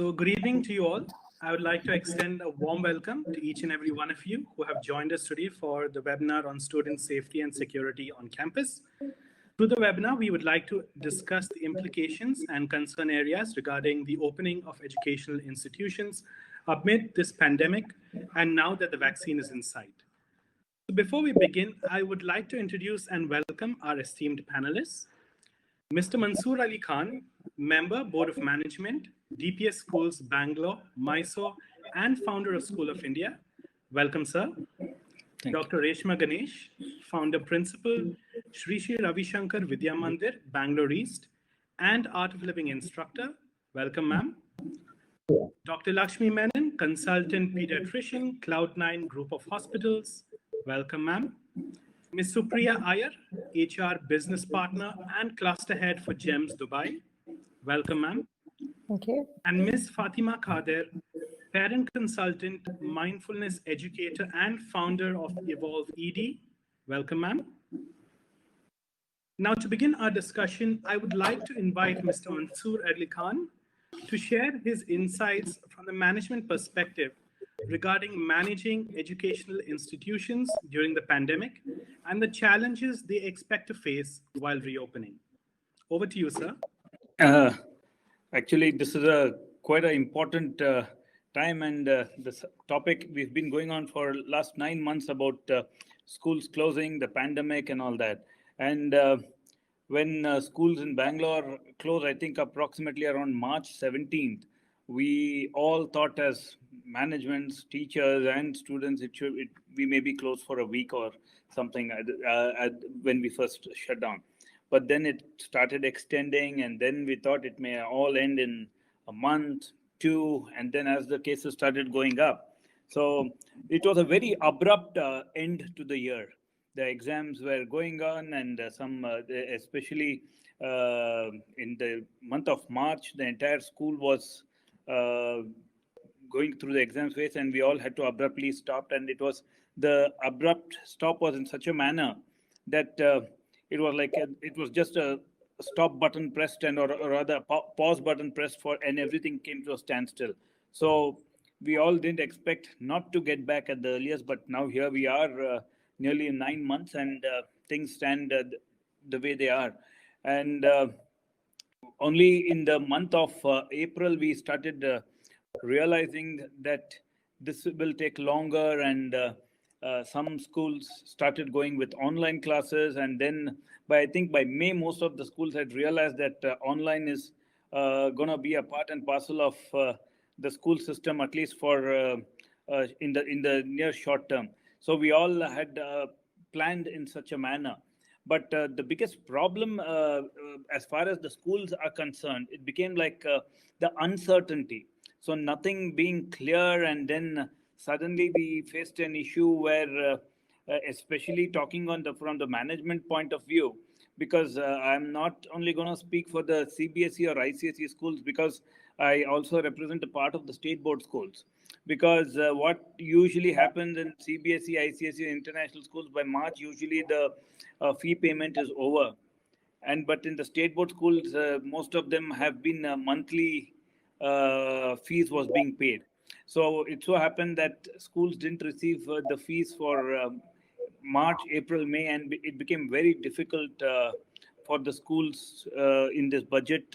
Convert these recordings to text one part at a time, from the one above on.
So, good evening to you all. I would like to extend a warm welcome to each and every one of you who have joined us today for the webinar on student safety and security on campus. Through the webinar, we would like to discuss the implications and concern areas regarding the opening of educational institutions amid this pandemic and now that the vaccine is in sight. So before we begin, I would like to introduce and welcome our esteemed panelists. Mr. Mansoor Ali Khan, Member, Board of Management, DPS Schools, Bangalore, Mysore, and founder of School of India. Welcome, sir. Thank Dr. Reshma Ganesh, Founder Principal, Shri Shri Ravi Shankar Vidya Mandir, Bangalore East, and Art of Living Instructor. Welcome, ma'am. Dr. Lakshmi Menon, Consultant Pediatrician, Cloud9 Group of Hospitals. Welcome, ma'am. Ms. Supriya Iyer, HR Business Partner and Cluster Head for GEMS Dubai. Welcome, ma'am. Thank you. And Ms. Fatima Kader, Parent Consultant, Mindfulness Educator, and founder of Evolve ED. Welcome, ma'am. Now, to begin our discussion, I would like to invite Mr. Mansoor Ali Khan to share his insights from the management perspective regarding managing educational institutions during the pandemic and the challenges they expect to face while reopening. Over to you, sir. Actually, this is quite an important time, and this topic we've been going on for last 9 months about schools closing, the pandemic, and all that. And when schools in Bangalore closed, I think approximately around March 17th, we all thought as managements, teachers, and students, we may be closed for a week or something when we first shut down. But then it started extending, and then we thought it may all end in a month, two, and then as the cases started going up. So it was a very abrupt end to the year. The exams were going on, and especially in the month of March, the entire school was going through the exam phase, and we all had to abruptly stop. And the abrupt stop was in such a manner that it was like it was just a stop button pressed, or rather pause button pressed and everything came to a standstill. So we all didn't expect not to get back at the earliest, but now here we are nearly 9 months, and things stand the way they are. And only in the month of April, we started realizing that this will take longer, and some schools started going with online classes. And then I think by May, most of the schools had realized that online is going to be a part and parcel of the school system, at least for in the near short term. So we all had planned in such a manner. But the biggest problem as far as the schools are concerned, it became like the uncertainty. So nothing being clear, and then suddenly we faced an issue where, especially talking from the management point of view, because I'm not only going to speak for the CBSE or ICSE schools, because I also represent a part of the state board schools. Because what usually happens in CBSE, ICSE, international schools, by March, usually the fee payment is over. But in the state board schools, most of them have been monthly fees was being paid. So it so happened that schools didn't receive the fees for March, April, May, and it became very difficult for the schools in this budget,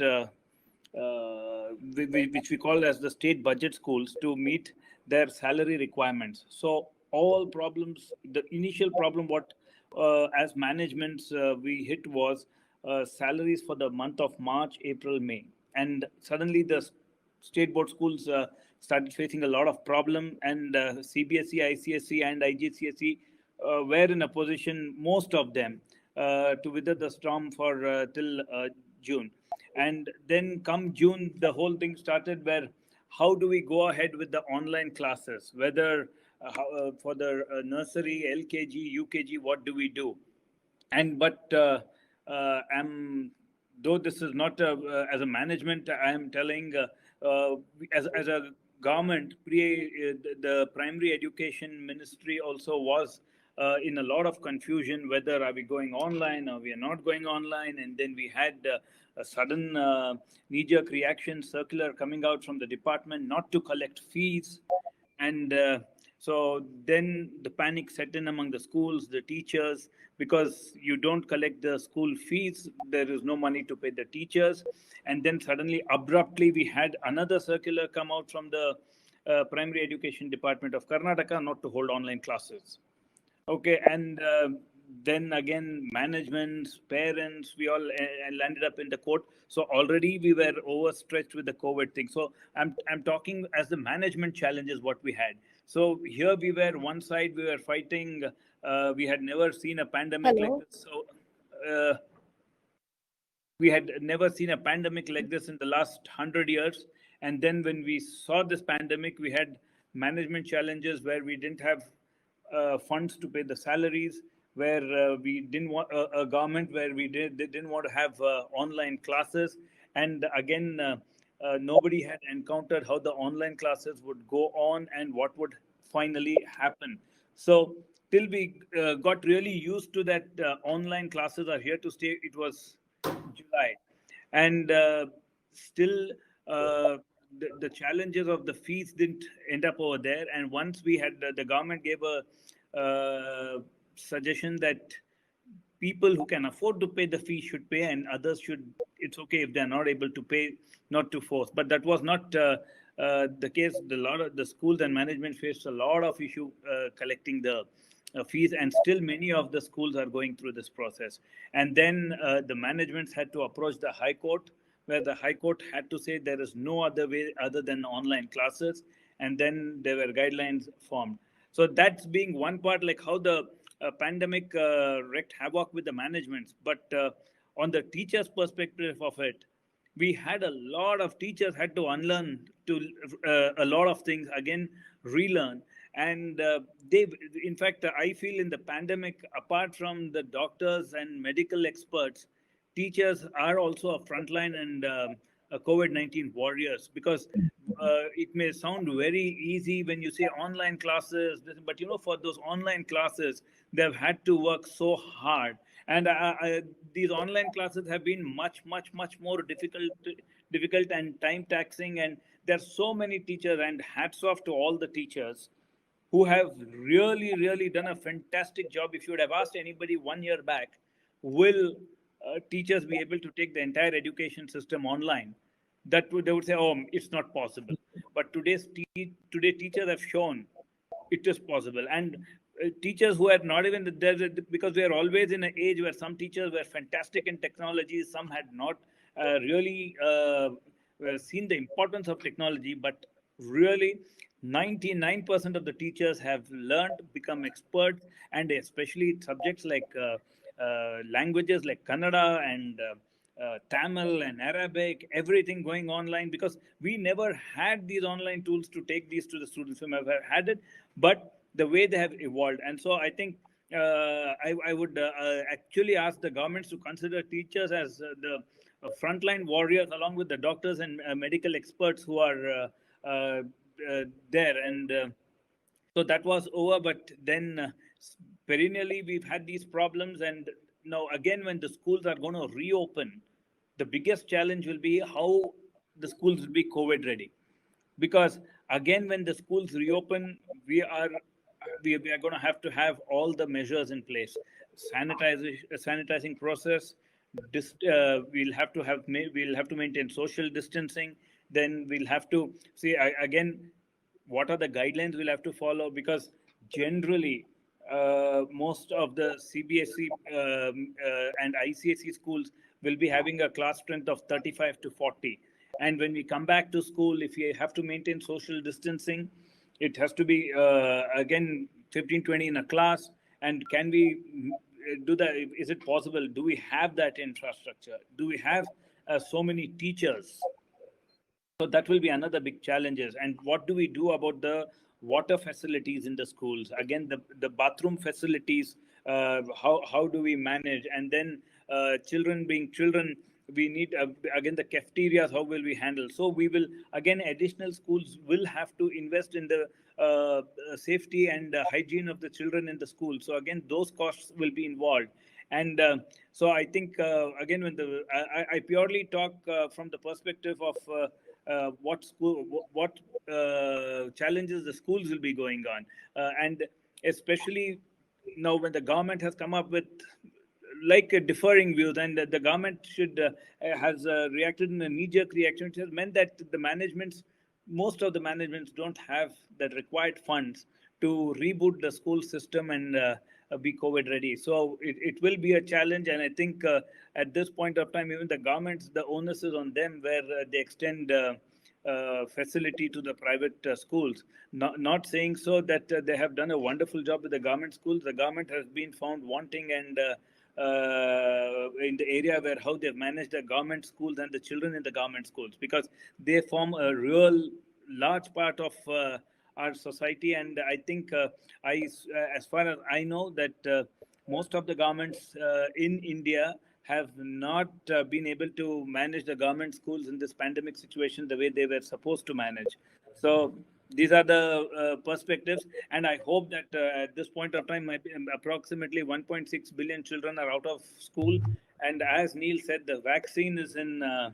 which we call as the state budget schools, to meet their salary requirements. So all problems, the initial problem what as managements we hit was salaries for the month of March, April, May. And suddenly the state board schools started facing a lot of problem, and CBSE, ICSE, and IGCSE were in a position, most of them, to weather the storm for till June. And then come June, the whole thing started where how do we go ahead with the online classes, whether for the nursery, LKG, UKG, what do we do? But though this is not as a management, I am telling as a government, the primary education ministry also was in a lot of confusion whether are we going online or we are not going online. And then we had a sudden knee-jerk reaction circular coming out from the department not to collect fees. And so then the panic set in among the schools, the teachers, because you don't collect the school fees, there is no money to pay the teachers. And then suddenly, abruptly, we had another circular come out from the Primary Education Department of Karnataka not to hold online classes. Okay, and then again, management, parents, we all landed up in the court. So already we were overstretched with the COVID thing. So I'm talking as the management challenges what we had. So here we were, one side we were fighting. We had never seen a pandemic like this. So we had never seen a pandemic like this in the last 100 years. And then when we saw this pandemic, we had management challenges where we didn't have funds to pay the salaries, where we didn't want a government where they didn't want to have online classes. And again, nobody had encountered how the online classes would go on and what would finally happen. So till we got really used to that online classes are here to stay, it was July. And still, the challenges of the fees didn't end up over there. And once we had, the government gave a suggestion that people who can afford to pay the fee should pay, and others should, it's okay if they're not able to pay, not to force. But that was not the case. A lot of the schools and management faced a lot of issue collecting the fees, and still many of the schools are going through this process. And then the managements had to approach the High Court, where the High Court had to say there is no other way other than online classes. And then there were guidelines formed. So that's being one part, like how the pandemic wreaked havoc with the managements. But on the teachers' perspective of it, we had a lot of teachers had to unlearn a lot of things, again, relearn. And they, in fact, I feel in the pandemic, apart from the doctors and medical experts, teachers are also a frontline and COVID-19 warriors, because it may sound very easy when you say online classes, but for those online classes, they've had to work so hard. And these online classes have been much more difficult and time taxing. And there's so many teachers, and hats off to all the teachers who have really done a fantastic job. If you would have asked anybody 1 year back, will teachers be able to take the entire education system online, they would say, oh, it's not possible. But today teachers have shown it is possible. And teachers who are not even there, because we are always in an age where some teachers were fantastic in technology, some had not really seen the importance of technology. But really, 99% of the teachers have learned, become experts, and especially subjects like languages like Kannada and Tamil and Arabic, everything going online, because we never had these online tools to take these to the students who never had it, but the way they have evolved. And so I think I would actually ask the governments to consider teachers as the frontline warriors, along with the doctors and medical experts who are there. And so that was over. But then perennially, we've had these problems. And now, again, when the schools are going to reopen, the biggest challenge will be how the schools will be COVID ready. Because again, when the schools reopen, we are going to have all the measures in place. Sanitizing process. We'll have to maintain social distancing. Then we'll have to see again what are the guidelines we'll have to follow, because generally most of the CBSE and ICSE schools will be having a class strength of 35 to 40. And when we come back to school, if we have to maintain social distancing, it has to be again 15-20 in a class. And can we do that? Is it possible? Do we have that infrastructure? Do we have so many teachers? So that will be another big challenges. And what do we do about the water facilities in the schools? Again, the bathroom facilities, how do we manage? And then children being children, we need again the cafeterias. How will we handle? So we will again, additional schools will have to invest in the safety and hygiene of the children in the school. So again, those costs will be involved. And so I think again, when I purely talk from the perspective of what challenges the schools will be going on, and especially now when the government has come up with like a differing views, and the government has reacted in a knee-jerk reaction, which has meant that most of the managements don't have the required funds to reboot the school system and be COVID ready. So it will be a challenge, and I think at this point of time, even the governments, the onus is on them, where they extend facility to the private schools. Not saying so that they have done a wonderful job with the government schools. The government has been found wanting and in the area where how they've managed the government schools and the children in the government schools, because they form a real large part of our society. And I think as far as I know, that most of the governments in India have not been able to manage the government schools in this pandemic situation the way they were supposed to manage. So these are the perspectives, and I hope that at this point of time, approximately 1.6 billion children are out of school. And as Neil said, the vaccine is in the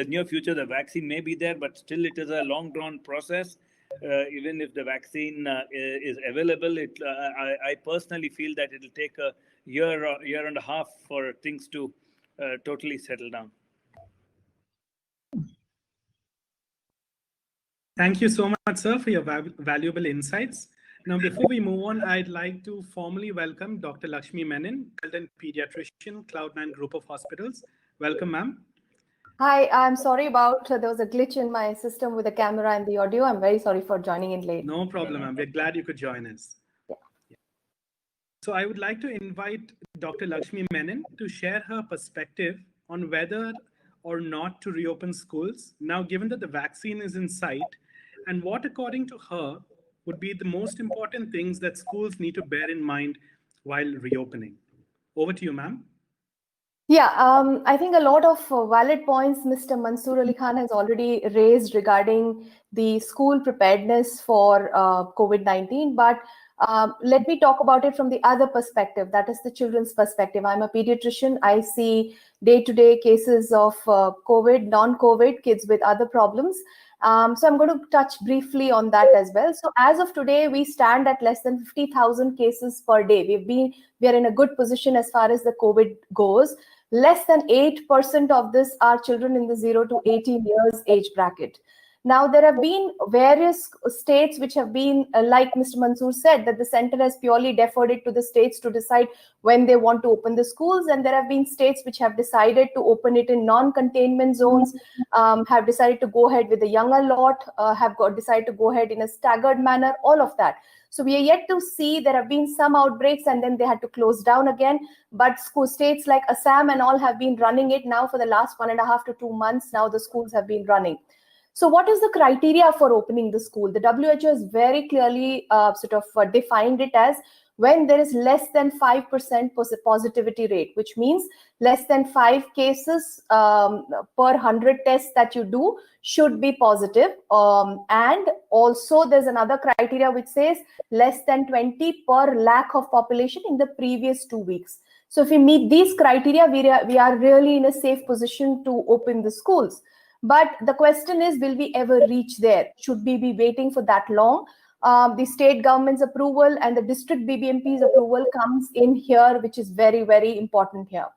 near future. The vaccine may be there, but still it is a long drawn process. Even if the vaccine is available, I personally feel that it will take a year and a half for things to totally settle down. Thank you so much, sir, for your valuable insights. Now, before we move on, I'd like to formally welcome Dr. Lakshmi Menon, consultant pediatrician, Cloud9 Group of Hospitals. Welcome, ma'am. Hi, I'm sorry about there was a glitch in my system with the camera and the audio. I'm very sorry for joining in late. No problem, ma'am. We're glad you could join us. Yeah. So I would like to invite Dr. Lakshmi Menon to share her perspective on whether or not to reopen schools now, given that the vaccine is in sight, and what, according to her, would be the most important things that schools need to bear in mind while reopening. Over to you, ma'am. Yeah, I think a lot of valid points Mr. Mansoor Ali Khan has already raised regarding the school preparedness for COVID-19. But let me talk about it from the other perspective, that is the children's perspective. I'm a pediatrician. I see day-to-day cases of COVID, non-COVID, kids with other problems. So I'm going to touch briefly on that as well. So as of today, we stand at less than 50,000 cases per day. We are in a good position as far as the COVID goes. Less than 8% of this are children in the 0 to 18 years age bracket. Now, there have been various states which have been, like Mr. Mansoor said, that the center has purely deferred it to the states to decide when they want to open the schools. And there have been states which have decided to open it in non-containment zones, have decided to go ahead with a younger lot, decided to go ahead in a staggered manner, all of that. So we are yet to see. There have been some outbreaks and then they had to close down again. But states like Assam and all have been running it now for the last 1.5 to 2 months. Now the schools have been running. So what is the criteria for opening the school? The WHO has very clearly defined it as when there is less than 5% positivity rate, which means less than 5 cases per 100 tests that you do should be positive. And also there's another criteria which says less than 20 per lakh of population in the previous 2 weeks. So if we meet these criteria, we are really in a safe position to open the schools. But the question is, will we ever reach there? Should we be waiting for that long? The state government's approval and the district BBMP's approval comes in here, which is very, very important here.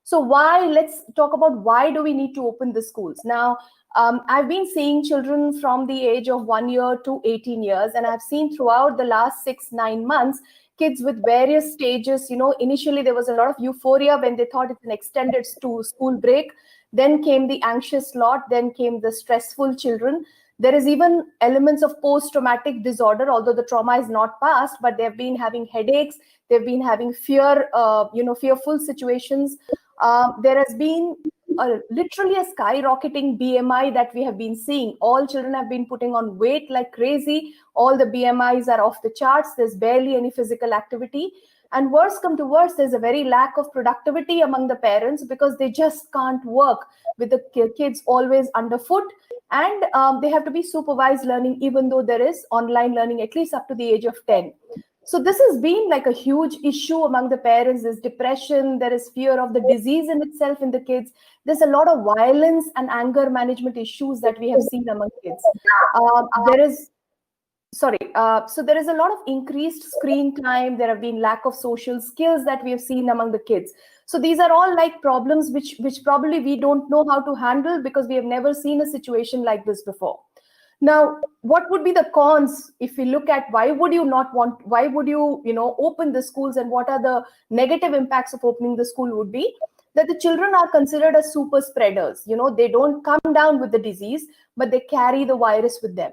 So let's talk about why do we need to open the schools? Now, I've been seeing children from the age of 1 year to 18 years, and I've seen throughout the last 6-9 months, kids with various stages. Initially there was a lot of euphoria when they thought it's an extended school break. Then came the anxious lot, then came the stressful children. There is even elements of post-traumatic disorder, although the trauma is not past, but they've been having headaches, they've been having fearful situations. There has been literally a skyrocketing BMI that we have been seeing. All children have been putting on weight like crazy. All the BMIs are off the charts. There's barely any physical activity. And worse come to worse, there's a very lack of productivity among the parents because they just can't work with the kids always underfoot. And they have to be supervised learning, even though there is online learning, at least up to the age of 10. So this has been like a huge issue among the parents. There's depression, there is fear of the disease in itself in the kids. There's a lot of violence and anger management issues that we have seen among kids. So there is a lot of increased screen time. There have been lack of social skills that we have seen among the kids. So these are all like problems which probably we don't know how to handle because we have never seen a situation like this before. Now, what would be the cons if we look at why would you open the schools, and what are the negative impacts of opening the school would be that the children are considered as super spreaders. They don't come down with the disease, but they carry the virus with them.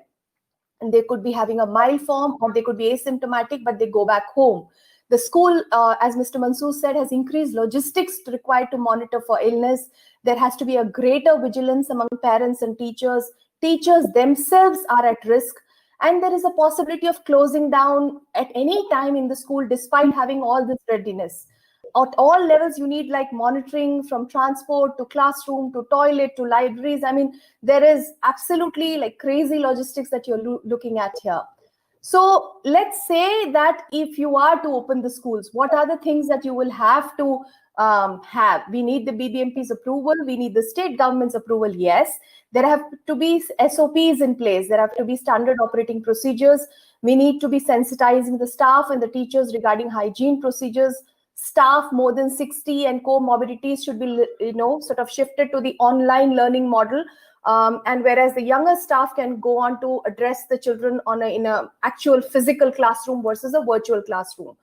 And they could be having a mild form, or they could be asymptomatic, but they go back home. The school, as Mr. Mansoor said, has increased logistics required to monitor for illness. There has to be a greater vigilance among parents and teachers. Teachers themselves are at risk. And there is a possibility of closing down at any time in the school, despite having all this readiness. At all levels, you need like monitoring from transport to classroom to toilet to libraries. I mean, there is absolutely like crazy logistics that you're looking at here. So let's say that if you are to open the schools, what are the things that you will have to have? We need the BBMP's approval. We need the state government's approval. Yes, there have to be SOPs in place. There have to be standard operating procedures. We need to be sensitizing the staff and the teachers regarding hygiene procedures. Staff more than 60 and comorbidities should be, sort of shifted to the online learning model. And whereas the younger staff can go on to address the children in a actual physical classroom versus a virtual classroom.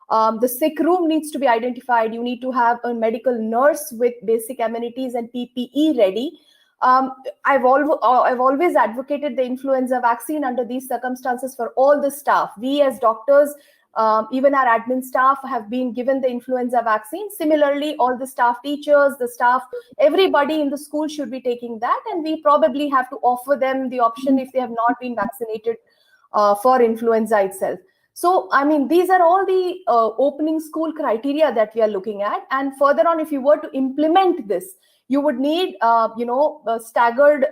The sick room needs to be identified. You need to have a medical nurse with basic amenities and PPE ready. I've always advocated the influenza vaccine under these circumstances for all the staff. We as doctors, even our admin staff have been given the influenza vaccine. Similarly, all the staff, teachers, the staff, everybody in the school should be taking that. And we probably have to offer them the option if they have not been vaccinated for influenza itself. So, I mean, these are all the opening school criteria that we are looking at. And further on, if you were to implement this, you would need, staggered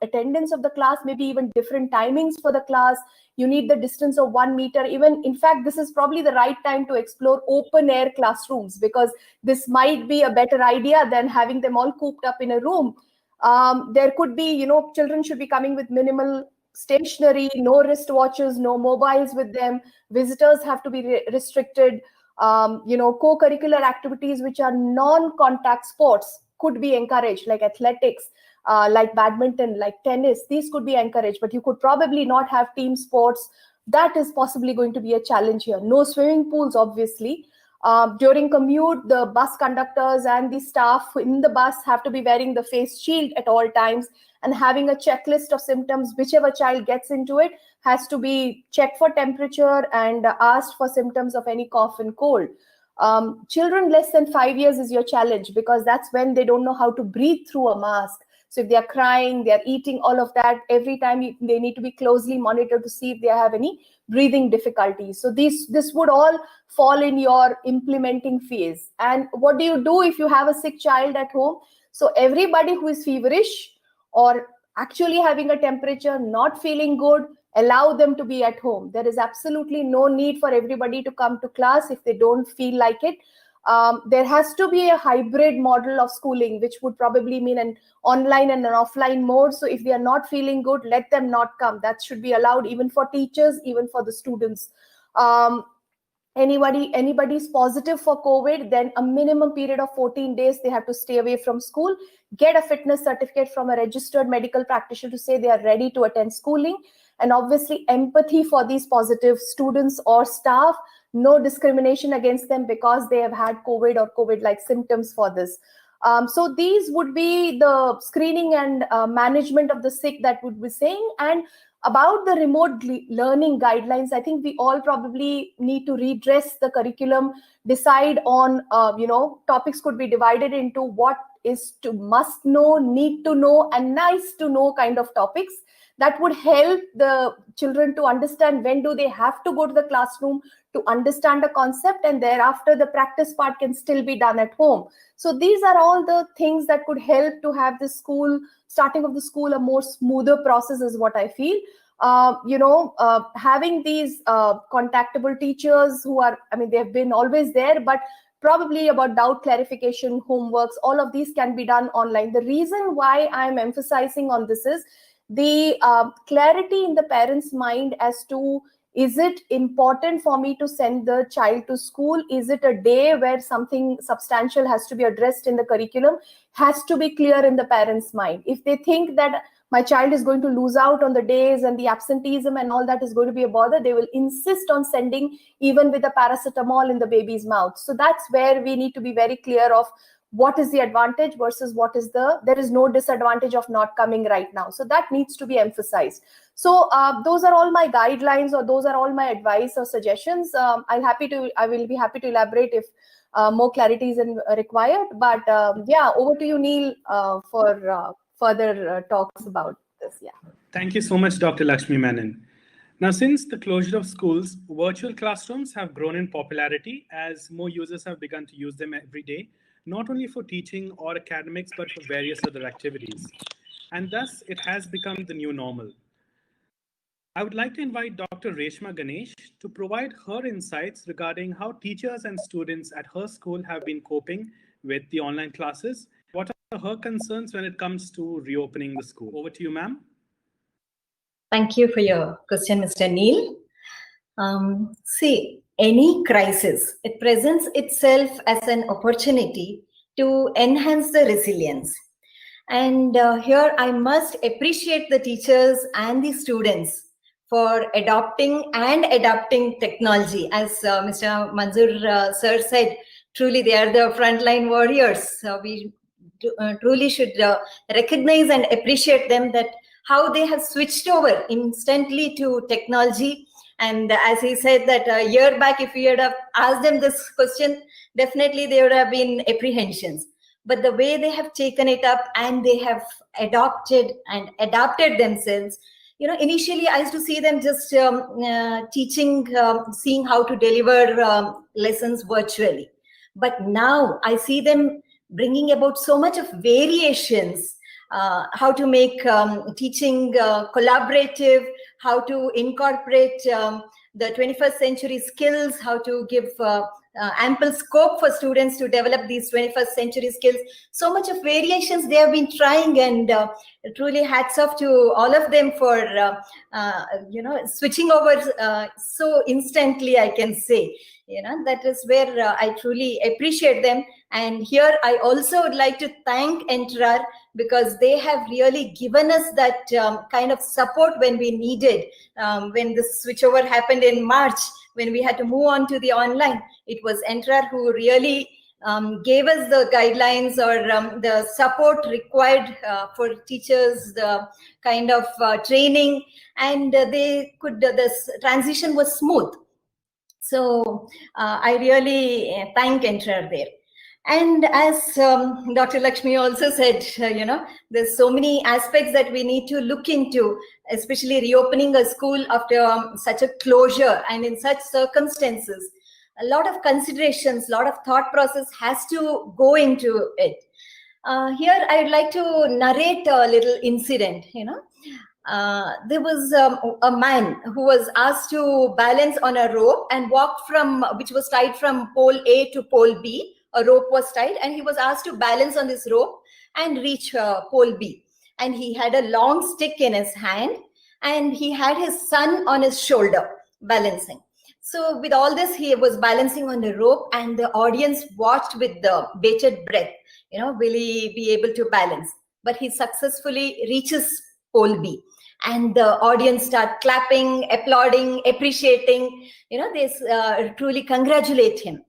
attendance of the class, maybe even different timings for the class. You need the distance of 1 meter. Even, in fact, this is probably the right time to explore open air classrooms, because this might be a better idea than having them all cooped up in a room. There could be, children should be coming with minimal stationery, no wristwatches, no mobiles with them. Visitors have to be restricted. Co-curricular activities which are non-contact sports could be encouraged, like athletics, like badminton, like tennis. These could be encouraged, but you could probably not have team sports. That is possibly going to be a challenge here. No swimming pools, obviously. During commute, the bus conductors and the staff in the bus have to be wearing the face shield at all times and having a checklist of symptoms. Whichever child gets into it has to be checked for temperature and asked for symptoms of any cough and cold. Children less than 5 years is your challenge, because that's when they don't know how to breathe through a mask. So if they are crying, they are eating, all of that, every time they need to be closely monitored to see if they have any breathing difficulties. So this would all fall in your implementing phase. And what do you do if you have a sick child at home? So everybody who is feverish or actually having a temperature, not feeling good, allow them to be at home. There is absolutely no need for everybody to come to class if they don't feel like it. There has to be a hybrid model of schooling, which would probably mean an online and an offline mode. So if they are not feeling good, let them not come. That should be allowed even for teachers, even for the students. Anybody's positive for COVID, then a minimum period of 14 days, they have to stay away from school, get a fitness certificate from a registered medical practitioner to say they are ready to attend schooling. And obviously empathy for these positive students or staff, no discrimination against them because they have had COVID or COVID-like symptoms for this. So these would be the screening and management of the sick that would be saying. And about the remote learning guidelines, I think we all probably need to redress the curriculum, decide on, topics could be divided into what is to must know, need to know, and nice to know kind of topics. that would help the children to understand when do they have to go to the classroom to understand the concept, and thereafter the practice part can still be done at home. So these are all the things that could help to have the school, starting of the school, a more smoother process is what I feel. Having these contactable teachers who are, I mean, they've been always there, but probably about doubt clarification, homeworks, all of these can be done online. The reason why I'm emphasizing on this is the clarity in the parents' mind as to, is it important for me to send the child to school? Is it a day where something substantial has to be addressed in the curriculum? Has to be clear in the parents' mind. If they think that my child is going to lose out on the days and the absenteeism and all that is going to be a bother, they will insist on sending even with a paracetamol in the baby's mouth. So that's where we need to be very clear of what is the advantage versus what is there is no disadvantage of not coming right now. So that needs to be emphasized. So those are all my guidelines, or those are all my advice or suggestions. I will be happy to elaborate if more clarity is required. But yeah, over to you, Neil, for further talks about this. Yeah. Thank you so much, Dr. Lakshmi Menon. Now, since the closure of schools, virtual classrooms have grown in popularity as more users have begun to use them every day, not only for teaching or academics, but for various other activities. And thus, it has become the new normal. I would like to invite Dr. Reshma Ganesh to provide her insights regarding how teachers and students at her school have been coping with the online classes. What are her concerns when it comes to reopening the school? Over to you, ma'am. Thank you for your question, Mr. Neil. See, any crisis, it presents itself as an opportunity to enhance the resilience. And here I must appreciate the teachers and the students for adopting technology. As Mr. Manzoor sir said, truly they are the frontline warriors. We truly should recognize and appreciate them, that how they have switched over instantly to technology. And as he said that a year back, if we had asked them this question, definitely there would have been apprehensions. But the way they have taken it up and they have adopted themselves, initially I used to see them just teaching, seeing how to deliver lessons virtually. But now I see them bringing about so much of variations, how to make teaching collaborative, how to incorporate the 21st century skills, how to give ample scope for students to develop these 21st century skills. So much of variations they have been trying, and truly hats off to all of them for switching over so instantly, I can say. That is where I truly appreciate them. And here I also would like to thank Entrar, because they have really given us that kind of support when we needed. When the switchover happened in March, when we had to move on to the online, it was Entrar who really gave us the guidelines or the support required for teachers, the kind of training, and this transition was smooth. So I really thank Entrar there. And as Dr. Lakshmi also said, there's so many aspects that we need to look into, especially reopening a school after such a closure and in such circumstances. A lot of considerations, a lot of thought process has to go into it. Here, I would like to narrate a little incident. There was a man who was asked to balance on a rope and walk which was tied from pole A to pole B. A rope was tied, and he was asked to balance on this rope and reach pole B. And he had a long stick in his hand, and he had his son on his shoulder balancing. So with all this, he was balancing on the rope, and the audience watched with the bated breath. Will he be able to balance? But he successfully reaches pole B. And the audience start clapping, applauding, appreciating. They truly congratulate him.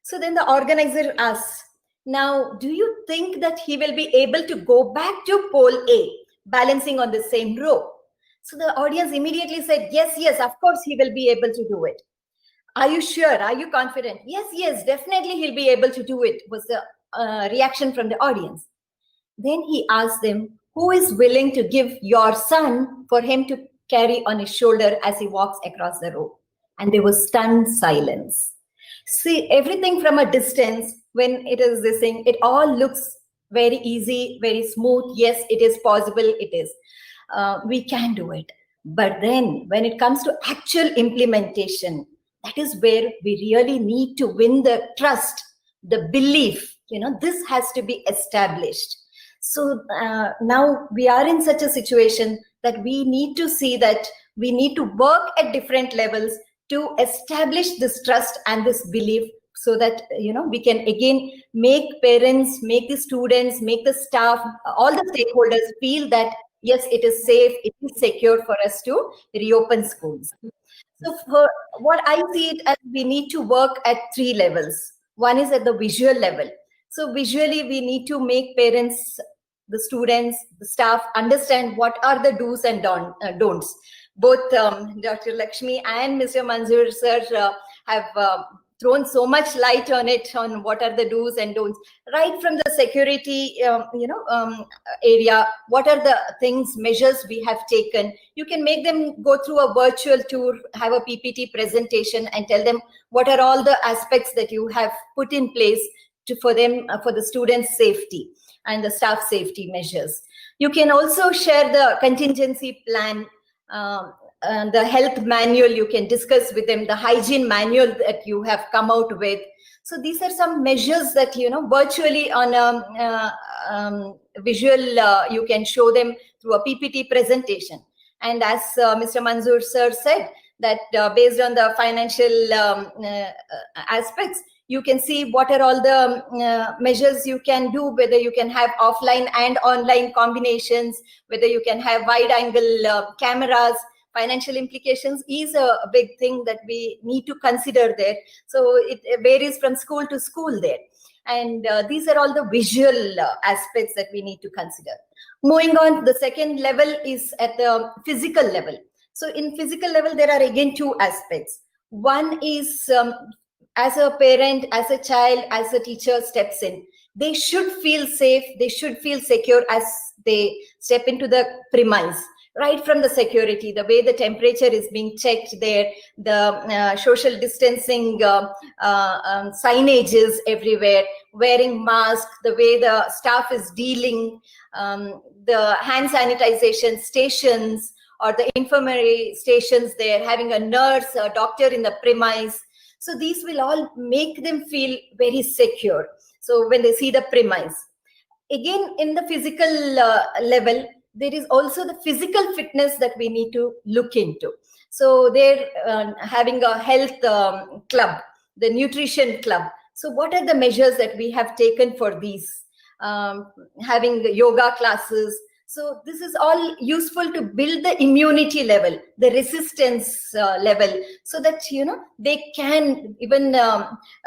So then the organizer asks, now, do you think that he will be able to go back to pole A, balancing on the same rope? So the audience immediately said, yes, of course he will be able to do it. Are you sure? Are you confident? Yes, definitely he'll be able to do it, was the reaction from the audience. Then he asked them, who is willing to give your son for him to carry on his shoulder as he walks across the road? And there was stunned silence. See, everything from a distance, when it is this thing, it all looks very easy, very smooth. Yes, it is possible. It is. We can do it. But then when it comes to actual implementation, that is where we really need to win the trust, the belief. This has to be established. So now we are in such a situation that we need to see that we need to work at different levels to establish this trust and this belief, so that we can again make parents, make the students, make the staff, all the stakeholders feel that yes, it is safe, it is secure for us to reopen schools. So for what I see it as, we need to work at 3 levels. One is at the visual level. So visually, we need to make parents, the students, the staff understand what are the do's and don'ts. Both Dr. Lakshmi and Mr. Manzoor sir have thrown so much light on it, on what are the do's and don'ts, right from the security area. What are the things, measures we have taken? You can make them go through a virtual tour, have a PPT presentation, and tell them what are all the aspects that you have put in place for them, for the students' safety and the staff safety measures. You can also share the contingency plan, the health manual. You can discuss with them the hygiene manual that you have come out with. So these are some measures that virtually on a visual you can show them through a PPT presentation. And as Mr. Manzoor sir said, that based on the financial aspects, you can see what are all the measures you can do, whether you can have offline and online combinations, whether you can have wide angle cameras. Financial implications is a big thing that we need to consider there. So it varies from school to school there. And these are all the visual aspects that we need to consider. Moving on, the second level is at the physical level. So in physical level, there are again 2 aspects. One is as a parent, as a child, as a teacher steps in, they should feel safe, they should feel secure as they step into the premise. Right from the security, the way the temperature is being checked there, the social distancing signages everywhere, wearing masks, the way the staff is dealing, the hand sanitization stations or the infirmary stations there, having a nurse, a doctor in the premise. So these will all make them feel very secure. So when they see the premise. Again, in the physical level, there is also the physical fitness that we need to look into. So they're having a health club, the nutrition club. So what are the measures that we have taken for these? Having yoga classes. So this is all useful to build the immunity level, the resistance level, so that, they can even,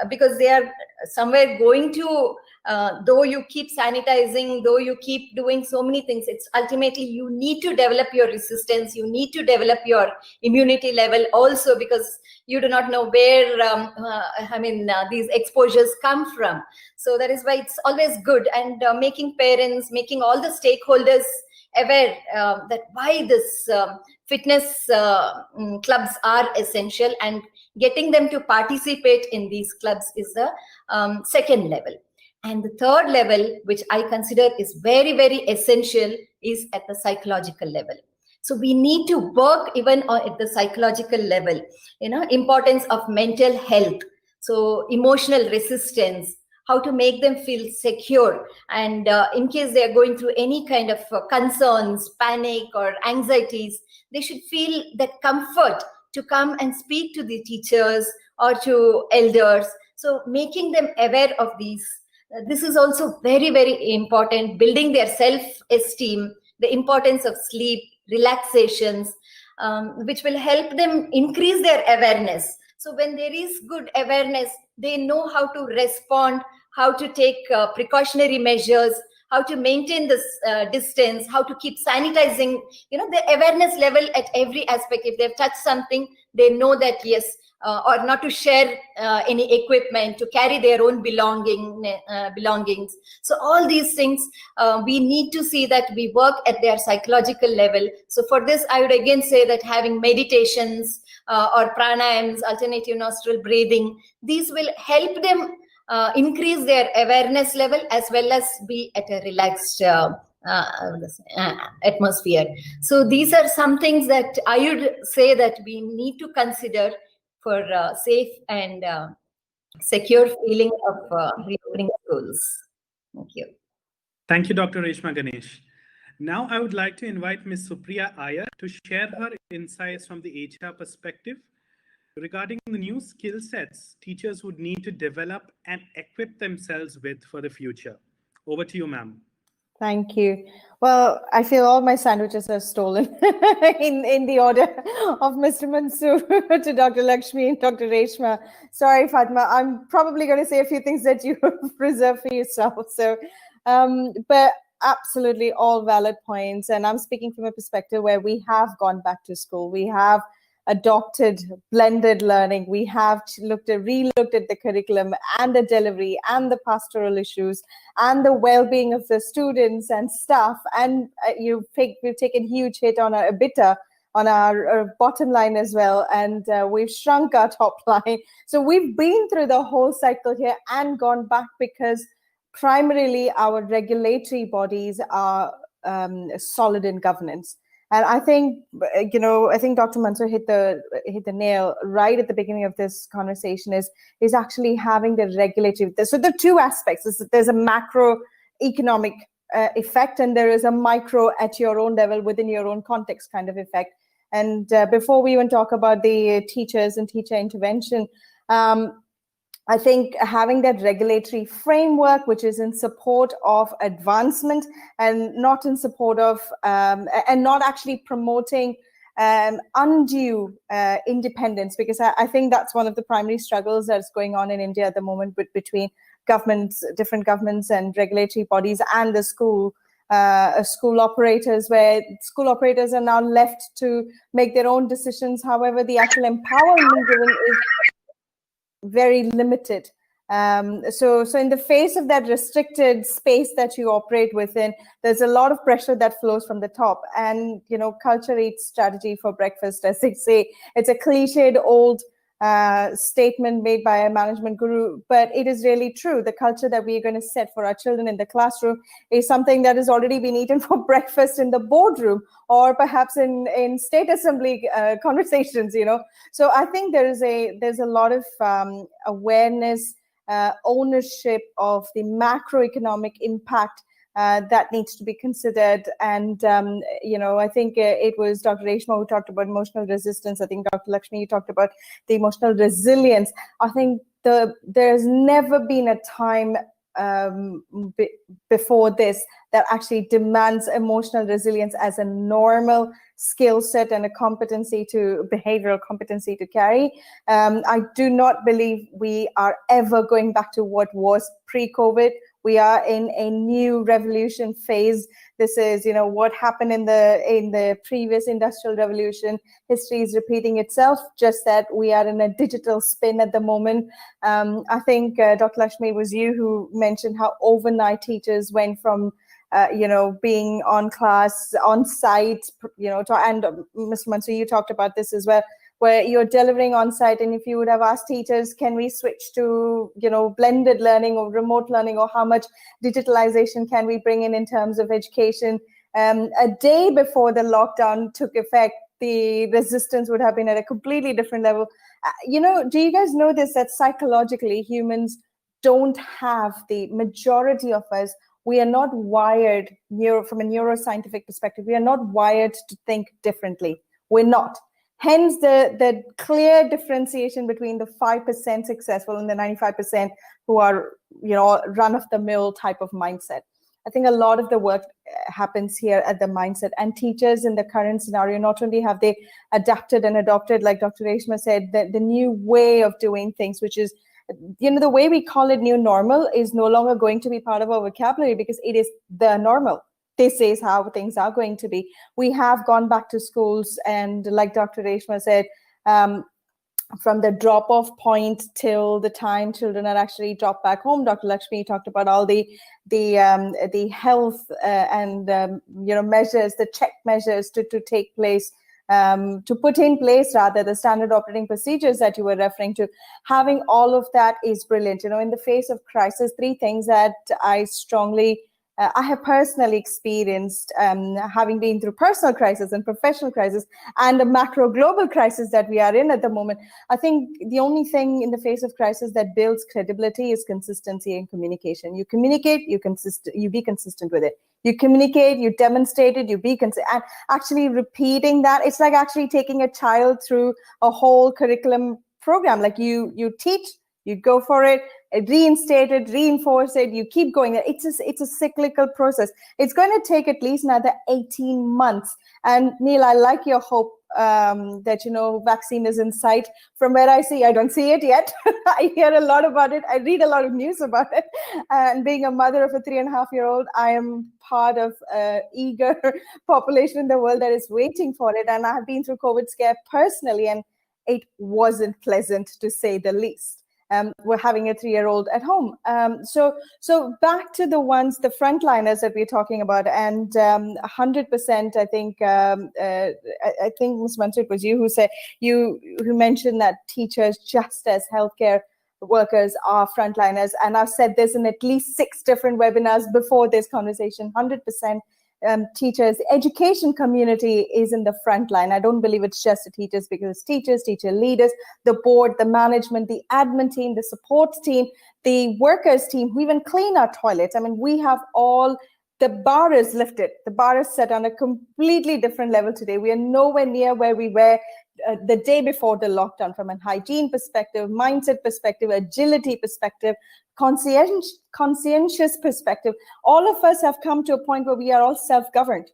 because they are somewhere going to, though you keep sanitizing, though you keep doing so many things, it's ultimately you need to develop your resistance, you need to develop your immunity level also, because you do not know where, these exposures come from. So that is why it's always good, and making parents, making all the stakeholders aware that why this fitness clubs are essential, and getting them to participate in these clubs is the second level. And the third level, which I consider is very, very essential, is at the psychological level. So we need to work even at the psychological level, importance of mental health. So emotional resistance, how to make them feel secure. And in case they are going through any kind of concerns, panic or anxieties, they should feel that comfort to come and speak to the teachers or to elders. So making them aware of these. This is also very, very important, building their self-esteem, the importance of sleep, relaxations, which will help them increase their awareness. So when there is good awareness, they know how to respond, how to take precautionary measures, how to maintain this distance, how to keep sanitizing, the awareness level at every aspect. If they've touched something, they know that yes, or not to share any equipment, to carry their own belongings. So all these things, we need to see that we work at their psychological level. So for this, I would again say that having meditations or pranayams, alternative nostril breathing, these will help them increase their awareness level as well as be at a relaxed atmosphere. So these are some things that I would say that we need to consider for safe and secure feeling of reopening schools. Thank you. Thank you, Dr. Reshma Ganesh. Now I would like to invite Ms. Supriya Iyer to share her insights from the HR perspective regarding the new skill sets teachers would need to develop and equip themselves with for the future. Over to you, ma'am. Thank you. Well, I feel all my sandwiches are stolen in the order of Mr. Mansoor to Dr. Lakshmi and Dr. Reshma. Sorry, Fatma, I'm probably going to say a few things that you reserve for yourself. So, but absolutely all valid points. And I'm speaking from a perspective where we have gone back to school. We have adopted blended learning. We have relooked at the curriculum and the delivery and the pastoral issues and the well-being of the students and staff. And we've taken huge hit on our EBITDA, on our bottom line as well. And we've shrunk our top line. So we've been through the whole cycle here and gone back because primarily our regulatory bodies are solid in governance. And I think, Dr. Mansoor hit the nail right at the beginning of this conversation is actually having the regulatory. So there are two aspects. There's a macroeconomic effect, and there is a micro at your own level within your own context kind of effect. And before we even talk about the teachers and teacher intervention, I think having that regulatory framework, which is in support of advancement and not in support of, and not actually promoting undue independence, because I think that's one of the primary struggles that's going on in India at the moment between governments, different governments and regulatory bodies and the school operators, where school operators are now left to make their own decisions. However, the actual empowerment given is very limited. So in the face of that restricted space that you operate within, there's a lot of pressure that flows from the top. And, culture eats strategy for breakfast, as they say. It's a cliched old statement made by a management guru, but it is really true. The culture that we're going to set for our children in the classroom is something that has already been eaten for breakfast in the boardroom or perhaps in state assembly conversations, So I think there's a lot of awareness, ownership of the macroeconomic impact that needs to be considered. And, I think it was Dr. Reshma who talked about emotional resistance. I think Dr. Lakshmi, you talked about the emotional resilience. I think there's never been a time before this that actually demands emotional resilience as a normal skill set and a behavioral competency to carry. I do not believe we are ever going back to what was pre-COVID. We are in a new revolution phase. This is, what happened in the previous industrial revolution. History is repeating itself, just that we are in a digital spin at the moment. I think, Dr. Lakshmi, it was you who mentioned how overnight teachers went from, being on class, on site, and Mr. Mansoor, you talked about this as well, where you're delivering on site. And if you would have asked teachers, can we switch to, blended learning or remote learning, or how much digitalization can we bring in terms of education? A day before the lockdown took effect, the resistance would have been at a completely different level. Do you guys know this, that psychologically humans don't have, the majority of us, we are not wired from a neuroscientific perspective. We are not wired to think differently. We're not. Hence the clear differentiation between the 5% successful and the 95% who are, run-of-the-mill type of mindset. I think a lot of the work happens here at the mindset, and teachers in the current scenario, not only have they adapted and adopted, like Dr. Reshma said, the new way of doing things, which is the way we call it new normal is no longer going to be part of our vocabulary, because it is the normal. This is how things are going to be. We have gone back to schools, and like Dr. Reshma said, from the drop-off point till the time children are actually dropped back home. Dr. Lakshmi talked about all the health and measures, the check measures to take place, to put in place rather, the standard operating procedures that you were referring to. Having all of that is brilliant. In the face of crisis, 3 things that I strongly I have personally experienced, having been through personal crisis and professional crisis and the macro global crisis that we are in at the moment. I think the only thing in the face of crisis that builds credibility is consistency and communication. You communicate, you be consistent with it. You communicate, you demonstrate it, you be consistent. And actually repeating that, it's like actually taking a child through a whole curriculum program. Like you teach, you go for it, reinstate it, reinforce it, you keep going. It's a cyclical process. It's going to take at least another 18 months. And Neil, I like your hope that, vaccine is in sight. From where I see, I don't see it yet. I hear a lot about it. I read a lot of news about it. And being a mother of a 3.5-year-old, I am part of an eager population in the world that is waiting for it. And I have been through COVID scare personally, and it wasn't pleasant, to say the least. We're having a 3-year-old at home. So back to the frontliners that we're talking about, and 100%, I think, I think Ms. Mansur, it was you who mentioned that teachers, just as healthcare workers, are frontliners. And I've said this in at least 6 different webinars before this conversation, 100%. Teachers, the education community is in the front line. I don't believe it's just the teachers, because teachers, teacher leaders, the board, the management, the admin team, the support team, the workers team who even clean our toilets. I mean, we have all, the bar is lifted. The bar is set on a completely different level today. We are nowhere near where we were the day before the lockdown, from a hygiene perspective, mindset perspective, agility perspective, conscientious perspective. All of us have come to a point where we are all self-governed.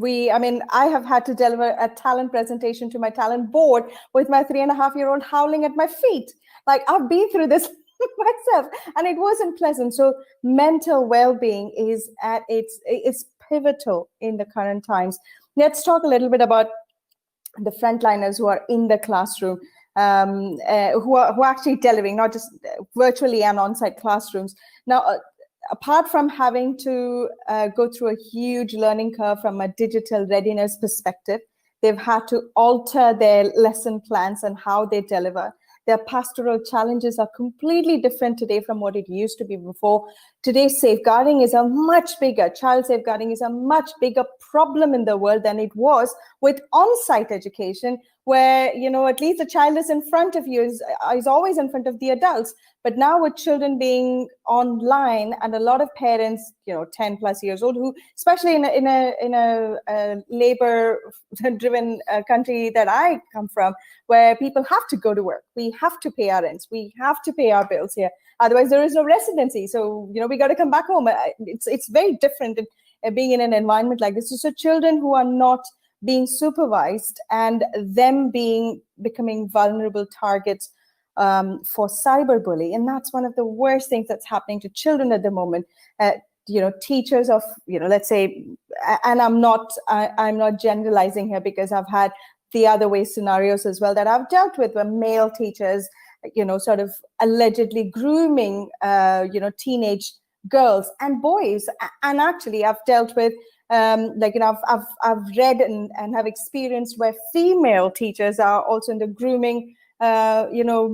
I have had to deliver a talent presentation to my talent board with my 3.5-year-old howling at my feet. Like, I've been through this myself, and it wasn't pleasant. So mental well-being is it's pivotal in the current times. Let's talk a little bit about the frontliners who are in the classroom, who are actually delivering, not just virtually and on-site classrooms. Now, apart from having to go through a huge learning curve from a digital readiness perspective, they've had to alter their lesson plans and how they deliver. Their pastoral challenges are completely different today from what it used to be before. Today, safeguarding is a much bigger, child safeguarding is a much bigger problem in the world than it was with on-site education, where, at least the child is in front of you, is always in front of the adults. But now with children being online, and a lot of parents, 10 plus years old, who, especially in a labor-driven country that I come from, where people have to go to work, we have to pay our rents, we have to pay our bills here. Otherwise, there is no residency. So, we got to come back home. It's very different being in an environment like this. So children who are not being supervised, and them becoming vulnerable targets for cyberbullying. And that's one of the worst things that's happening to children at the moment. Teachers of, let's say, and I'm not generalizing here, because I've had the other way scenarios as well that I've dealt with, where male teachers, sort of allegedly grooming, teenage girls and boys. And actually, I've dealt with, I've read and have experienced where female teachers are also in the grooming,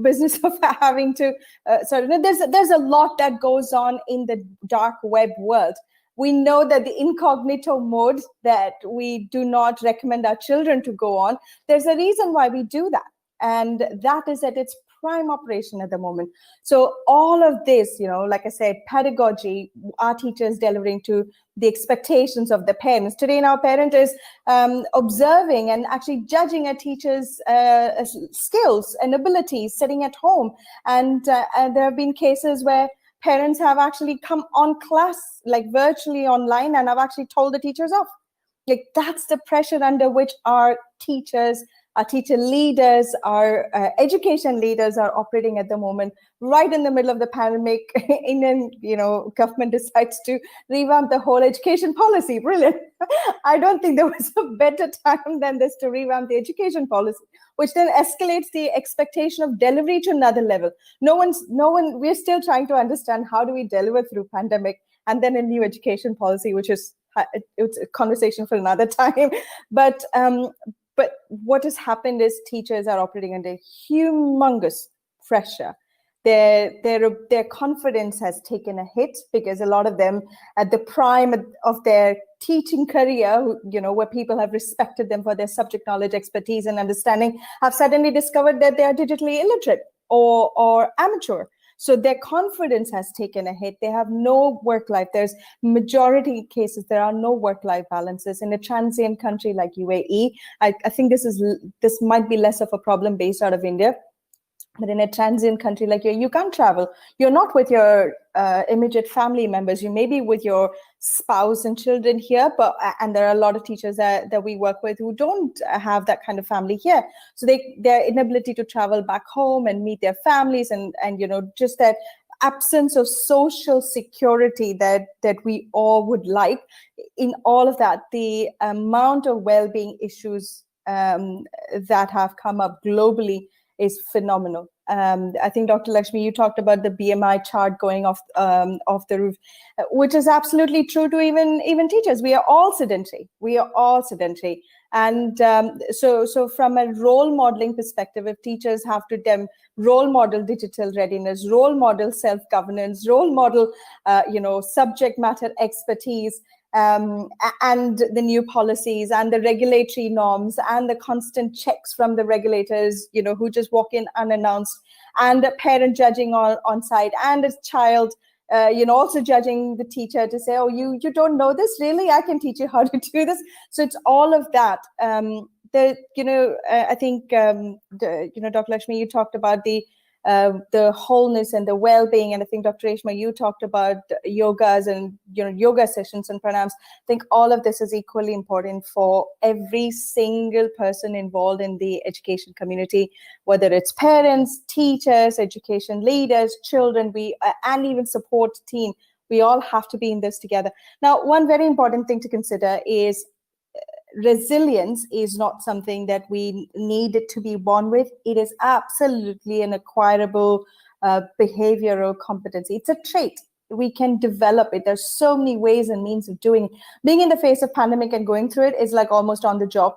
business of having to. There's a lot that goes on in the dark web world. We know that the incognito mode that we do not recommend our children to go on, there's a reason why we do that. And that is at its prime operation at the moment. So all of this, like I said, pedagogy, our teachers delivering to the expectations of the parents. Today, now parent is observing and actually judging a teacher's skills and abilities sitting at home. And there have been cases where parents have actually come on class, like virtually online, and have actually told the teachers off. Like, that's the pressure under which our teachers, Our teacher leaders, our education leaders are operating at the moment right in the middle of the pandemic. Indian, government decides to revamp the whole education policy. Brilliant. I don't think there was a better time than this to revamp the education policy, which then escalates the expectation of delivery to another level. We're still trying to understand how do we deliver through pandemic, and then a new education policy, which is it's a conversation for another time. But what has happened is teachers are operating under humongous pressure. Their confidence has taken a hit because a lot of them at the prime of their teaching career, where people have respected them for their subject knowledge, expertise, and understanding, have suddenly discovered that they are digitally illiterate or amateur. So their confidence has taken a hit. They have no work-life. There's majority cases, there are no work-life balances. In a transient country like UAE, I think this might be less of a problem based out of India. But in a transient country like you can't travel. You're not with your immediate family members. You may be with your spouse and children here, and there are a lot of teachers that we work with who don't have that kind of family here. So their inability to travel back home and meet their families and just that absence of social security that we all would like. In all of that, the amount of well-being issues that have come up globally is phenomenal. I think, Dr. Lakshmi, you talked about the BMI chart going off the roof, which is absolutely true to even teachers. We are all sedentary. And so from a role modeling perspective, if teachers have to role model digital readiness, role model self-governance, role model, subject matter expertise, and the new policies and the regulatory norms and the constant checks from the regulators, who just walk in unannounced, and a parent judging on site, and a child, also judging the teacher to say, oh, you don't know this, really? I can teach you how to do this. So it's all of that. I think, Dr. Lakshmi, you talked about the wholeness and the well-being, and I think, Dr. Reshma, you talked about yogas and yoga sessions and pranams. I think all of this is equally important for every single person involved in the education community, whether it's parents, teachers, education leaders, children, and even support team. We all have to be in this together. Now, one very important thing to consider is resilience is not something that we need to be born with. It is absolutely an acquirable behavioral competency. It's a trait. We can develop it. There's so many ways and means of doing it. Being in the face of pandemic and going through it is like almost on the job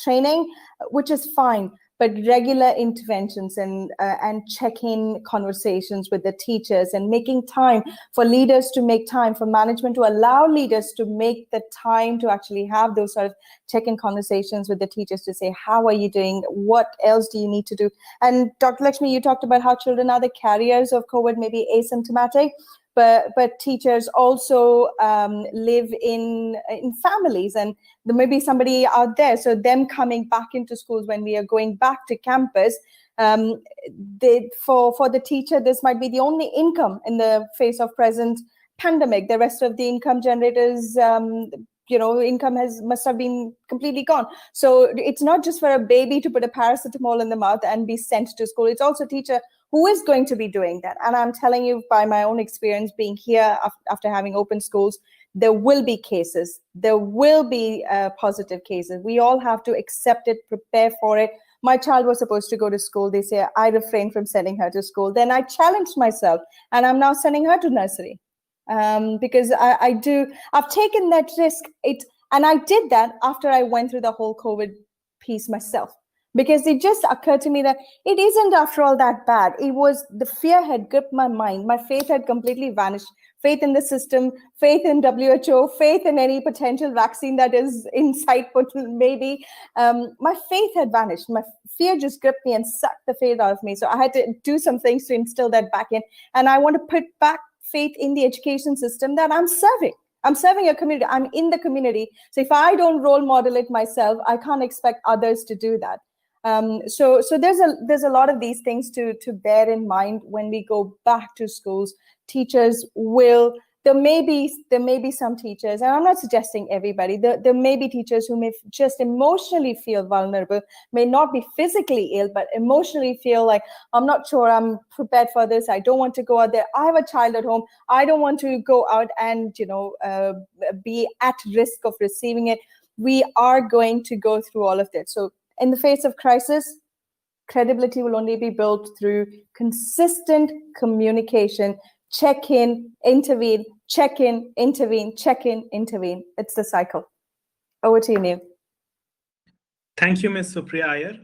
training, which is fine. But regular interventions and check-in conversations with the teachers, and making time for leaders to make time, for management to allow leaders to make the time to actually have those sort of check-in conversations with the teachers to say, how are you doing? What else do you need to do? And Dr. Lakshmi, you talked about how children are the carriers of COVID, maybe asymptomatic. But teachers also live in families, and there may be somebody out there. So them coming back into schools when we are going back to campus, for the teacher, this might be the only income in the face of present pandemic. The rest of the income generators, income must have been completely gone. So it's not just for a baby to put a paracetamol in the mouth and be sent to school. It's also a teacher who is going to be doing that. And I'm telling you, by my own experience being here after having open schools, there will be cases. There will be positive cases. We all have to accept it, prepare for it. My child was supposed to go to school. They say I refrained from sending her to school. Then I challenged myself, and I'm now sending her to nursery. Because I've taken that risk. And I did that after I went through the whole COVID piece myself, because it just occurred to me that it isn't after all that bad. It was the fear had gripped my mind. My faith had completely vanished. Faith in the system, faith in WHO, faith in any potential vaccine that is in sight, maybe. My faith had vanished. My fear just gripped me and sucked the faith out of me. So I had to do some things to instill that back in. And I want to put back faith in the education system that I'm serving. I'm serving a community. I'm in the community. So if I don't role model it myself, I can't expect others to do that. So there's a lot of these things to bear in mind when we go back to schools. Teachers will there may be some teachers, and I'm not suggesting everybody, there may be teachers who may just emotionally feel vulnerable, may not be physically ill, but emotionally feel like, I'm not sure I'm prepared for this, I don't want to go out there, I have a child at home, I don't want to go out and be at risk of receiving it. We are going to go through all of that. So in the face of crisis, credibility will only be built through consistent communication. Check in, intervene, check in, intervene, check in, intervene. It's the cycle. Over to you, Neil. Thank you, Ms. Supriya Iyer.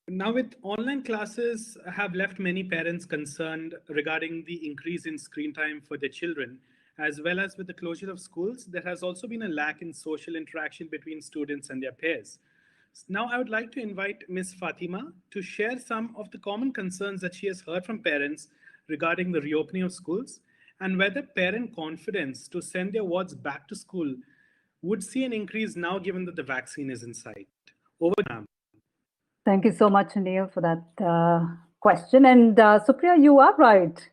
Now, with online classes have left many parents concerned regarding the increase in screen time for their children, as well as with the closure of schools, there has also been a lack in social interaction between students and their peers. Now, I would like to invite Ms. Fatima to share some of the common concerns that she has heard from parents regarding the reopening of schools and whether parent confidence to send their wards back to school would see an increase now given that the vaccine is in sight. Over to you. Thank you so much, Neil, for that question. And Supriya, you are right.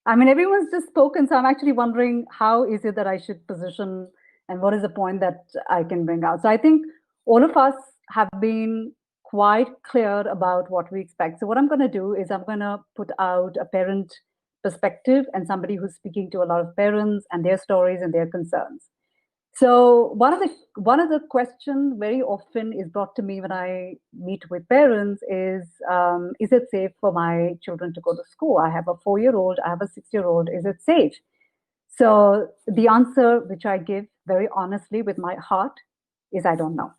I mean, everyone's just spoken, so I'm actually wondering how is it that I should position and what is the point that I can bring out. So I think all of us have been quite clear about what we expect. So what I'm going to do is I'm going to put out a parent perspective and somebody who's speaking to a lot of parents and their stories and their concerns. So one of the questions very often is brought to me when I meet with parents is it safe for my children to go to school? I have a 4-year-old, I have a 6-year-old. Is it safe? So the answer, which I give very honestly with my heart, is I don't know.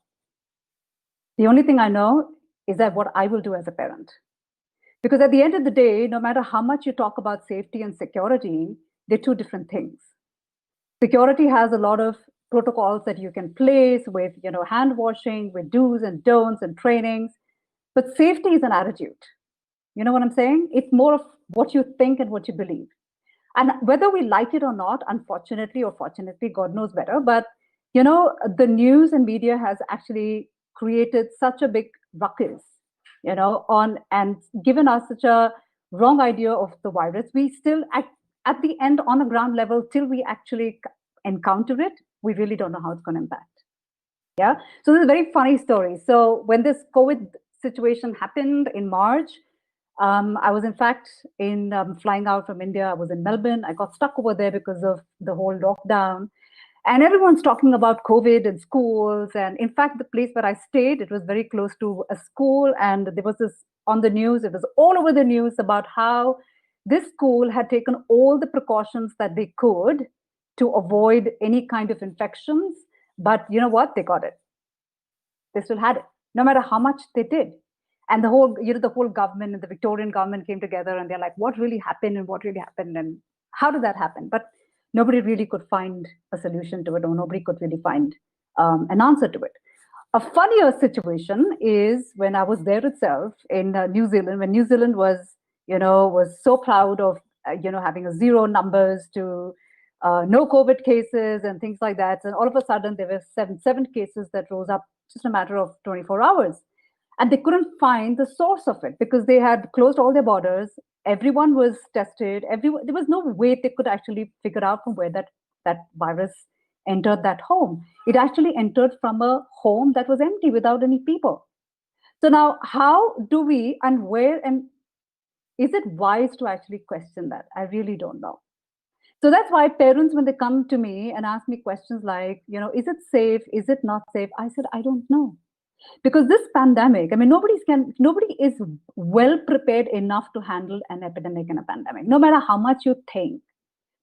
The only thing I know is that what I will do as a parent. Because at the end of the day, no matter how much you talk about safety and security, they're two different things. Security has a lot of protocols that you can place with, hand washing, with do's and don'ts and trainings. But safety is an attitude. You know what I'm saying? It's more of what you think and what you believe. And whether we like it or not, unfortunately or fortunately, God knows better. But, the news and media has actually created such a big ruckus, and given us such a wrong idea of the virus. We still, at the end, on a ground level, till we actually encounter it, we really don't know how it's going to impact. Yeah. So this is a very funny story. So when this COVID situation happened in March, I was in fact flying out from India. I was in Melbourne. I got stuck over there because of the whole lockdown. And everyone's talking about COVID and schools. And in fact, the place where I stayed, it was very close to a school. And there was this on the news, it was all over the news about how this school had taken all the precautions that they could to avoid any kind of infections. But you know what? They got it. They still had it, no matter how much they did. And the whole, the whole government and the Victorian government came together and they're like, what really happened and what really happened and how did that happen? But nobody really could find a solution to it, or nobody could really find an answer to it. A funnier situation is when I was there itself in New Zealand, when New Zealand was so proud of, having a 0 numbers to no COVID cases and things like that. And all of a sudden there were seven cases that rose up just a matter of 24 hours. And they couldn't find the source of it because they had closed all their borders. Everyone was tested. There was no way they could actually figure out from where that virus entered that home. It actually entered from a home that was empty without any people. So now how do we and where, and is it wise to actually question that? I really don't know. So that's why parents, when they come to me and ask me questions like, is it safe? Is it not safe? I said, I don't know. Because this pandemic, nobody is well prepared enough to handle an epidemic and a pandemic, no matter how much you think.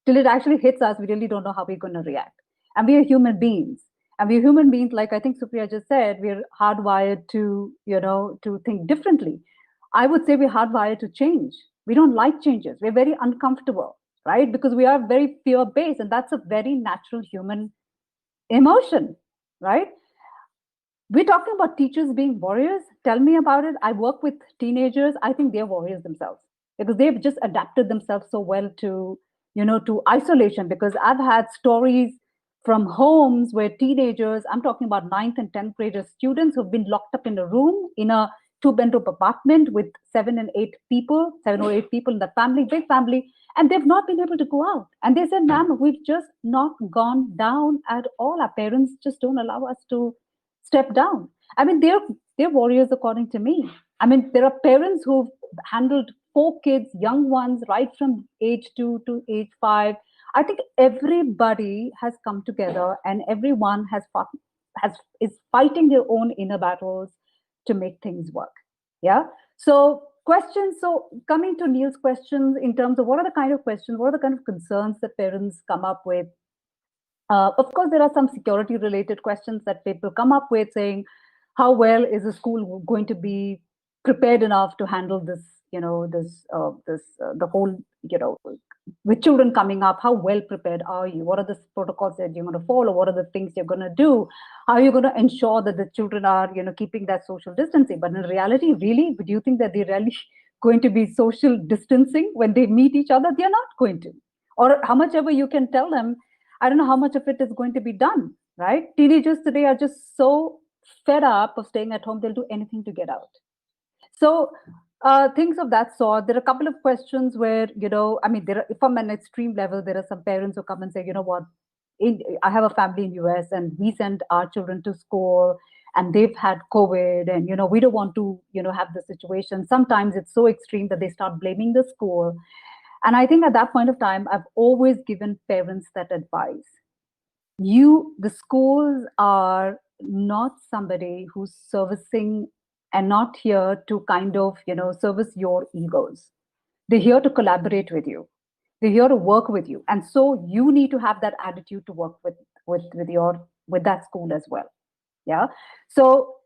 Till it actually hits us, we really don't know how we're going to react. And we are human beings. And we're human beings, like I think Supriya just said, we're hardwired to, to think differently. I would say we're hardwired to change. We don't like changes. We're very uncomfortable, right? Because we are very fear-based, and that's a very natural human emotion, right? We're talking about teachers being warriors. Tell me about it. I work with teenagers. I think they're warriors themselves because they've just adapted themselves so well to, to isolation. Because I've had stories from homes where teenagers, I'm talking about 9th and 10th graders, students who've been locked up in a room in a two-bedroom apartment with 7 or 8 people in the family, big family, and they've not been able to go out. And they said, ma'am, we've just not gone down at all. Our parents just don't allow us to step down. I mean, they're warriors according to me. I mean, there are parents who've handled 4 kids, young ones, right from age 2 to age 5. I think everybody has come together and everyone is fighting their own inner battles to make things work. Yeah. So questions. So coming to Neil's questions in terms of what are the kind of questions, what are the kind of concerns that parents come up with? Of course, there are some security related questions that people come up with, saying, how well is the school going to be prepared enough to handle this, the whole, with children coming up, how well prepared are you? What are the protocols that you're going to follow? What are the things you're going to do? How are you going to ensure that the children are, keeping that social distancing? But in reality, really, do you think that they're really going to be social distancing when they meet each other? They're not going to. Or how much ever you can tell them, I don't know how much of it is going to be done, right? Teenagers today are just so fed up of staying at home, they'll do anything to get out. So things of that sort. There are a couple of questions where, from an extreme level, there are some parents who come and say, you know what, I have a family in US and we send our children to school and they've had COVID and, we don't want to, have the situation. Sometimes it's so extreme that they start blaming the school. And I think at that point of time, I've always given parents that advice. The schools are not somebody who's servicing and not here to kind of, service your egos. They're here to collaborate with you. They're here to work with you. And so you need to have that attitude to work with that school as well. Yeah. So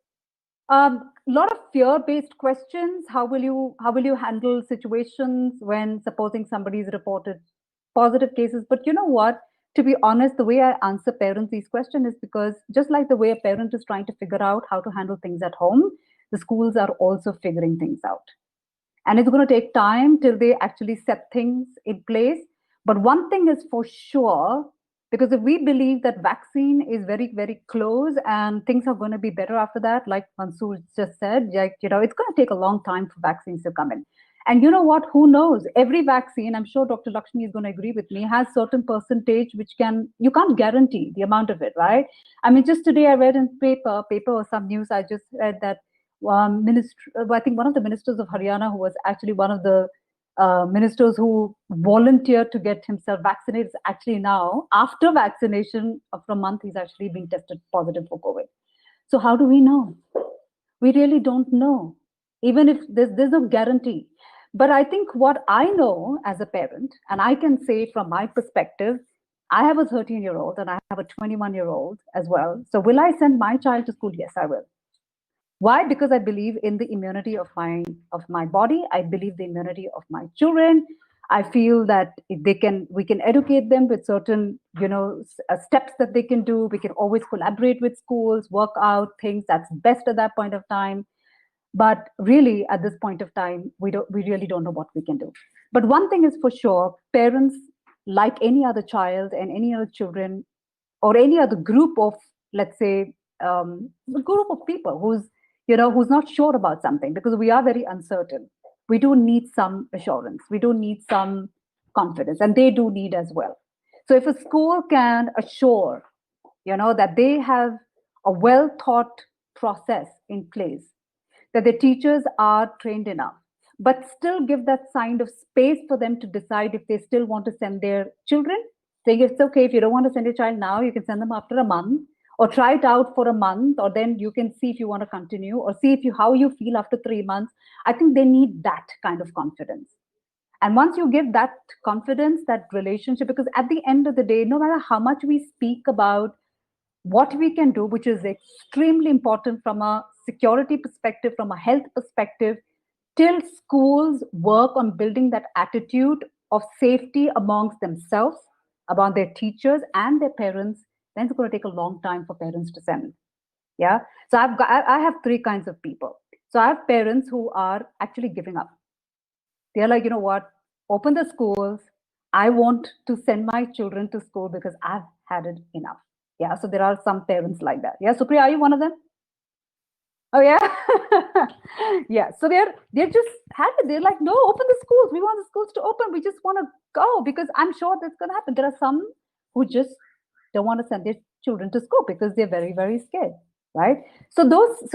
a lot of fear-based questions. How will you handle situations when supposing somebody's reported positive cases? But you know what? To be honest, the way I answer parents these questions is because just like the way a parent is trying to figure out how to handle things at home, the schools are also figuring things out. And it's going to take time till they actually set things in place. But one thing is for sure, because if we believe that vaccine is very, very close and things are going to be better after that, like Mansoor just said, it's going to take a long time for vaccines to come in. And you know what? Who knows? Every vaccine, I'm sure Dr. Lakshmi is going to agree with me, has certain percentage which you can't guarantee the amount of it, right? I mean, just today I read in paper or some news, I just read that I think one of the ministers of Haryana, who was actually one of the ministers who volunteered to get himself vaccinated, is actually now, after vaccination of a month, he's actually been tested positive for COVID. So how do we know? We really don't know, even if there's no guarantee. But I think what I know as a parent, and I can say from my perspective, I have a 13-year-old and I have a 21-year-old as well. So will I send my child to school? Yes, I will. Why? Because I believe in the immunity of my body. I believe the immunity of my children. I feel that we can educate them with certain, steps that they can do. We can always collaborate with schools, work out things that's best at that point of time. But really, at this point of time, we really don't know what we can do. But one thing is for sure, parents, like any other child and any other children, or any other group of, let's say, a group of people who's not sure about something, because we are very uncertain. We do need some assurance. We do need some confidence, and they do need as well. So if a school can assure, that they have a well-thought process in place, that the teachers are trained enough, but still give that kind of space for them to decide if they still want to send their children, saying it's okay, if you don't want to send your child now, you can send them after a month, or try it out for a month, or then you can see if you want to continue, or see how you feel after 3 months. I think they need that kind of confidence. And once you give that confidence, that relationship, because at the end of the day, no matter how much we speak about what we can do, which is extremely important from a security perspective, from a health perspective, till schools work on building that attitude of safety amongst themselves, about their teachers and their parents, then it's going to take a long time for parents to send. Yeah. So I have 3 kinds of people. So I have parents who are actually giving up. They're like, you know what, open the schools. I want to send my children to school because I've had it enough. Yeah. So there are some parents like that. Yeah. Supriya, are you one of them? Oh yeah, yeah. So they're just happy. They're like, no, open the schools. We want the schools to open. We just want to go because I'm sure that's going to happen. There are some who just don't want to send their children to school because they're very, very scared, right? So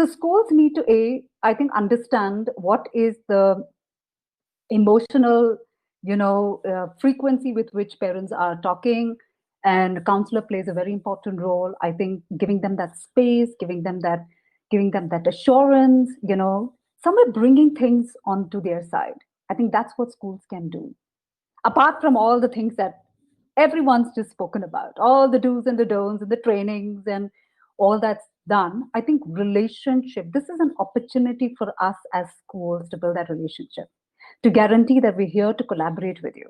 schools need to I think understand what is the emotional, frequency with which parents are talking, and counselor plays a very important role. I think giving them that space, giving them that assurance, somewhere bringing things onto their side. I think that's what schools can do. Apart from all the things that everyone's just spoken about, all the do's and the don'ts and the trainings and all that's done, I think relationship, this is an opportunity for us as schools to build that relationship, to guarantee that we're here to collaborate with you.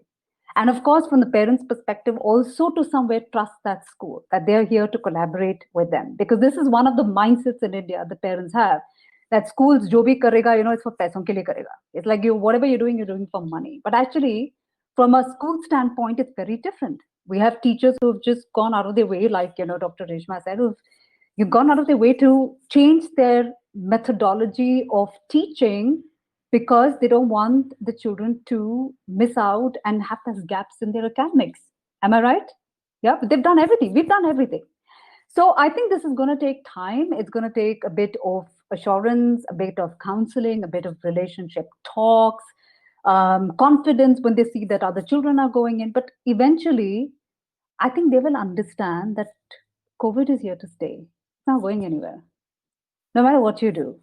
And of course, from the parents' perspective, also to somewhere trust that school, that they're here to collaborate with them. Because this is one of the mindsets in India the parents have, that schools, jo bhi karega, it's for paison ke liye karega. It's like whatever you're doing for money. But actually, from a school standpoint, it's very different. We have teachers who've just gone out of their way, like, Dr. Reshma said, you've gone out of their way to change their methodology of teaching because they don't want the children to miss out and have those gaps in their academics. Am I right? Yeah, they've done everything. We've done everything. So I think this is going to take time. It's going to take a bit of assurance, a bit of counseling, a bit of relationship talks, confidence when they see that other children are going in. But eventually, I think they will understand that COVID is here to stay. It's not going anywhere, no matter what you do.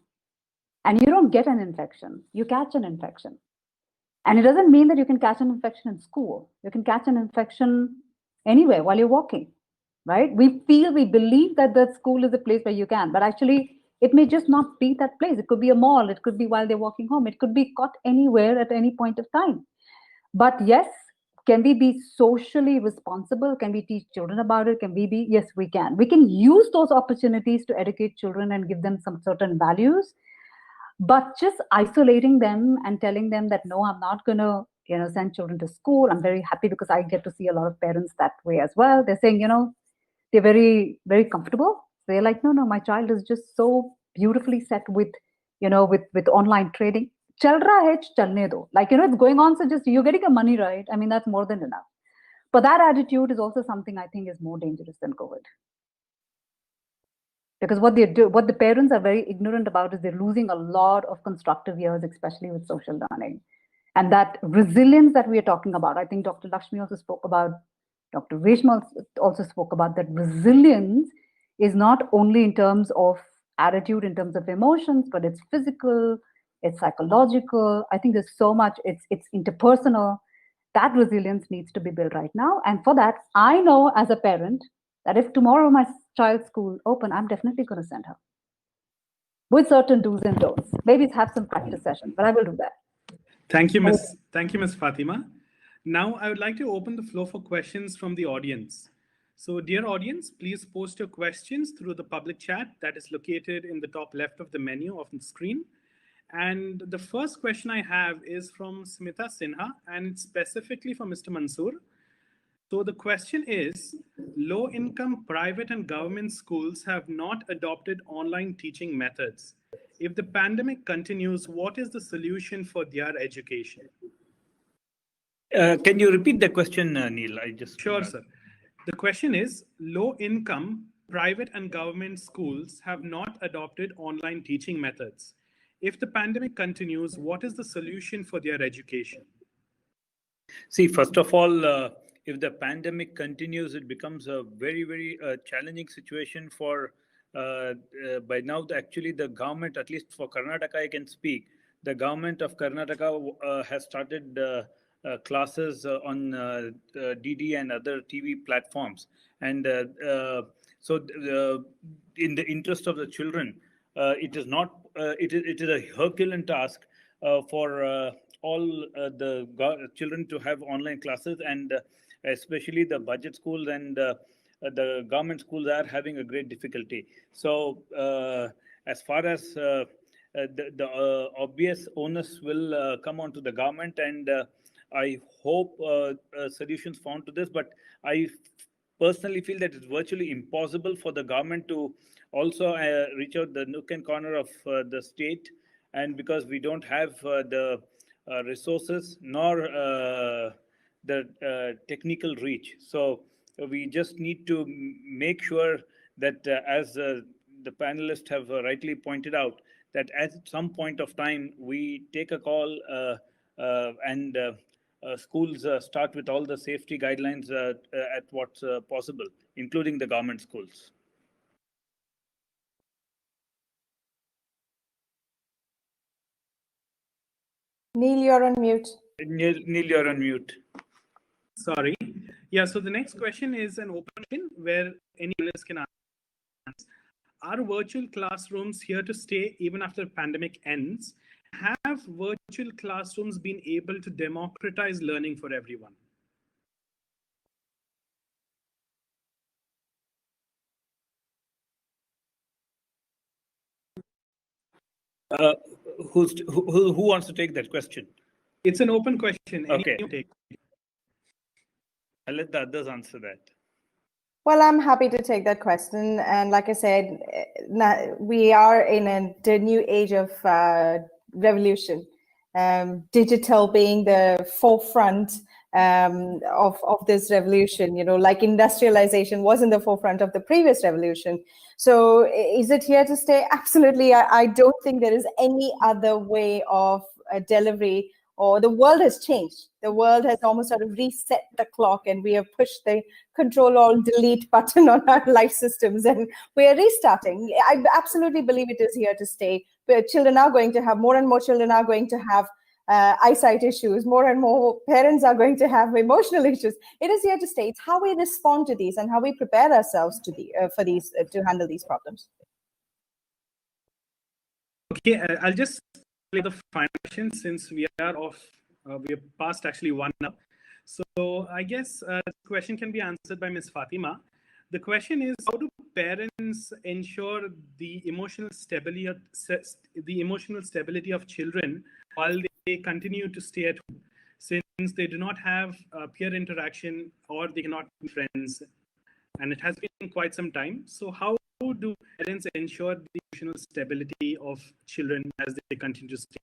And you don't get an infection, you catch an infection. And it doesn't mean that you can catch an infection in school. You can catch an infection anywhere while you're walking, right? We believe that the school is a place where you can, but actually it may just not be that place. It could be a mall. It could be while they're walking home. It could be caught anywhere at any point of time. But yes, can we be socially responsible? Can we teach children about it? Can we be? Yes, we can. We can use those opportunities to educate children and give them some certain values. But just isolating them and telling them that, no, I'm not going to, send children to school. I'm very happy because I get to see a lot of parents that way as well. They're saying, they're very, very comfortable. They're like, no, my child is just so beautifully set with, with online trading. Chal raha hai, chalne do. Like, it's going on. So just you're getting your money, right? I mean, that's more than enough. But that attitude is also something I think is more dangerous than COVID. Because what the parents are very ignorant about is they're losing a lot of constructive years, especially with social learning. And that resilience that we are talking about, I think Dr. Lakshmi also spoke about, Dr. Reshma also spoke about that resilience is not only in terms of attitude, in terms of emotions, but it's physical, it's psychological. I think there's so much, it's interpersonal. That resilience needs to be built right now. And for that, I know as a parent that if tomorrow my child's school open, I'm definitely going to send her with certain do's and don'ts. Maybe have some practice sessions, but I will do that. Thank you, Ms. Fatima. Now I would like to open the floor for questions from the audience. So dear audience, please post your questions through the public chat that is located in the top left of the menu of the screen. And the first question I have is from Smita Sinha, and it's specifically for Mr. Mansoor. So the question is, low-income private and government schools have not adopted online teaching methods. If the pandemic continues, what is the solution for their education? Can you repeat the question, Neil? Sure, sir. The question is, low-income private and government schools have not adopted online teaching methods. If the pandemic continues, what is the solution for their education? See, first of all, if the pandemic continues, it becomes a very, very challenging situation for, by now, actually the government, at least for Karnataka, I can speak, the government of Karnataka has started classes on DD and other TV platforms. And so in the interest of the children, it is not, it is a Herculean task for all the children to have online classes, and especially the budget schools and the government schools are having a great difficulty. So as far as the obvious onus will come onto the government, and I hope solutions found to this, but I personally feel that it's virtually impossible for the government to also reach out the nook and corner of the state, and because we don't have the resources nor the technical reach. So we just need to make sure that, as the panelists have rightly pointed out, that at some point of time we take a call and schools start with all the safety guidelines at what's possible, including the government schools. Neil, you're on mute. Neil, you're on mute. Sorry. Yeah, so the next question is an open question where any analyst can answer. Are virtual classrooms here to stay even after the pandemic ends? Have virtual classrooms been able to democratize learning for everyone? Who wants to take that question? It's an open question. Okay. Take. I'll let the others answer that. Well, I'm happy to take that question. And like I said, we are in the new age of revolution, digital being the forefront of this revolution, like industrialization was in the forefront of the previous revolution. So is it here to stay? Absolutely. I don't think there is any other way of delivery, or the world has changed. The world has almost sort of reset the clock, and we have pushed the Control-Alt-Delete button on our life systems, and we are restarting. I absolutely believe it is here to stay. But children are going to have, more and more children are going to have eyesight issues. More and more parents are going to have emotional issues. It is here to stay. It's how we respond to these and how we prepare ourselves to to handle these problems. Okay, I'll just play the final question since we are past actually 1 hour. So I guess the question can be answered by Ms. Fatima. The question is, how do parents ensure the emotional stability of children while they continue to stay at home, since they do not have peer interaction or they cannot be friends, and it has been quite some time. So how do parents ensure the emotional stability of children as they continue to stay?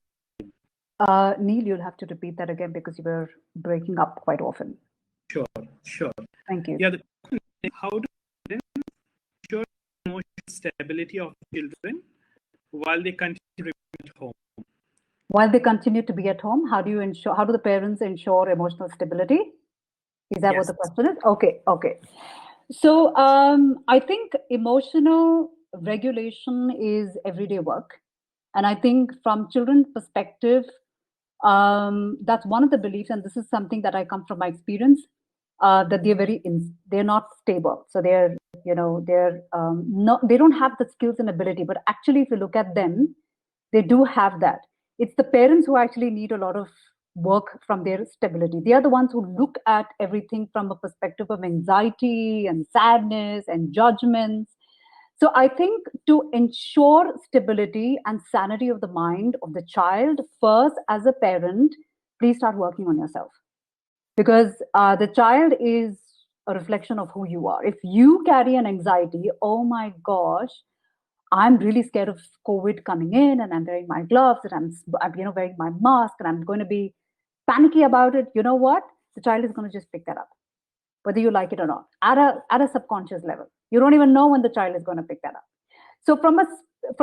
Neil, you'll have to repeat that again because you were breaking up quite often. Sure. Thank you. Yeah, the question is, how do parents ensure emotional stability of children while they continue to remain at home? While they continue to be at home, how do the parents ensure emotional stability? Is that what the question is? Okay. So I think emotional regulation is everyday work. And I think from children's perspective, that's one of the beliefs, and this is something that I come from my experience, that they're not stable. So they don't have the skills and ability, but actually if you look at them, they do have that. It's the parents who actually need a lot of work from their stability. They are the ones who look at everything from a perspective of anxiety and sadness and judgments. So I think to ensure stability and sanity of the mind of the child, first, as a parent, please start working on yourself. Because the child is a reflection of who you are. If you carry an anxiety, oh my gosh, I'm really scared of COVID coming in, and I'm wearing my gloves, and I'm wearing my mask, and I'm going to be panicky about it. You know what? The child is going to just pick that up, whether you like it or not, at a subconscious level. You don't even know when the child is going to pick that up. So from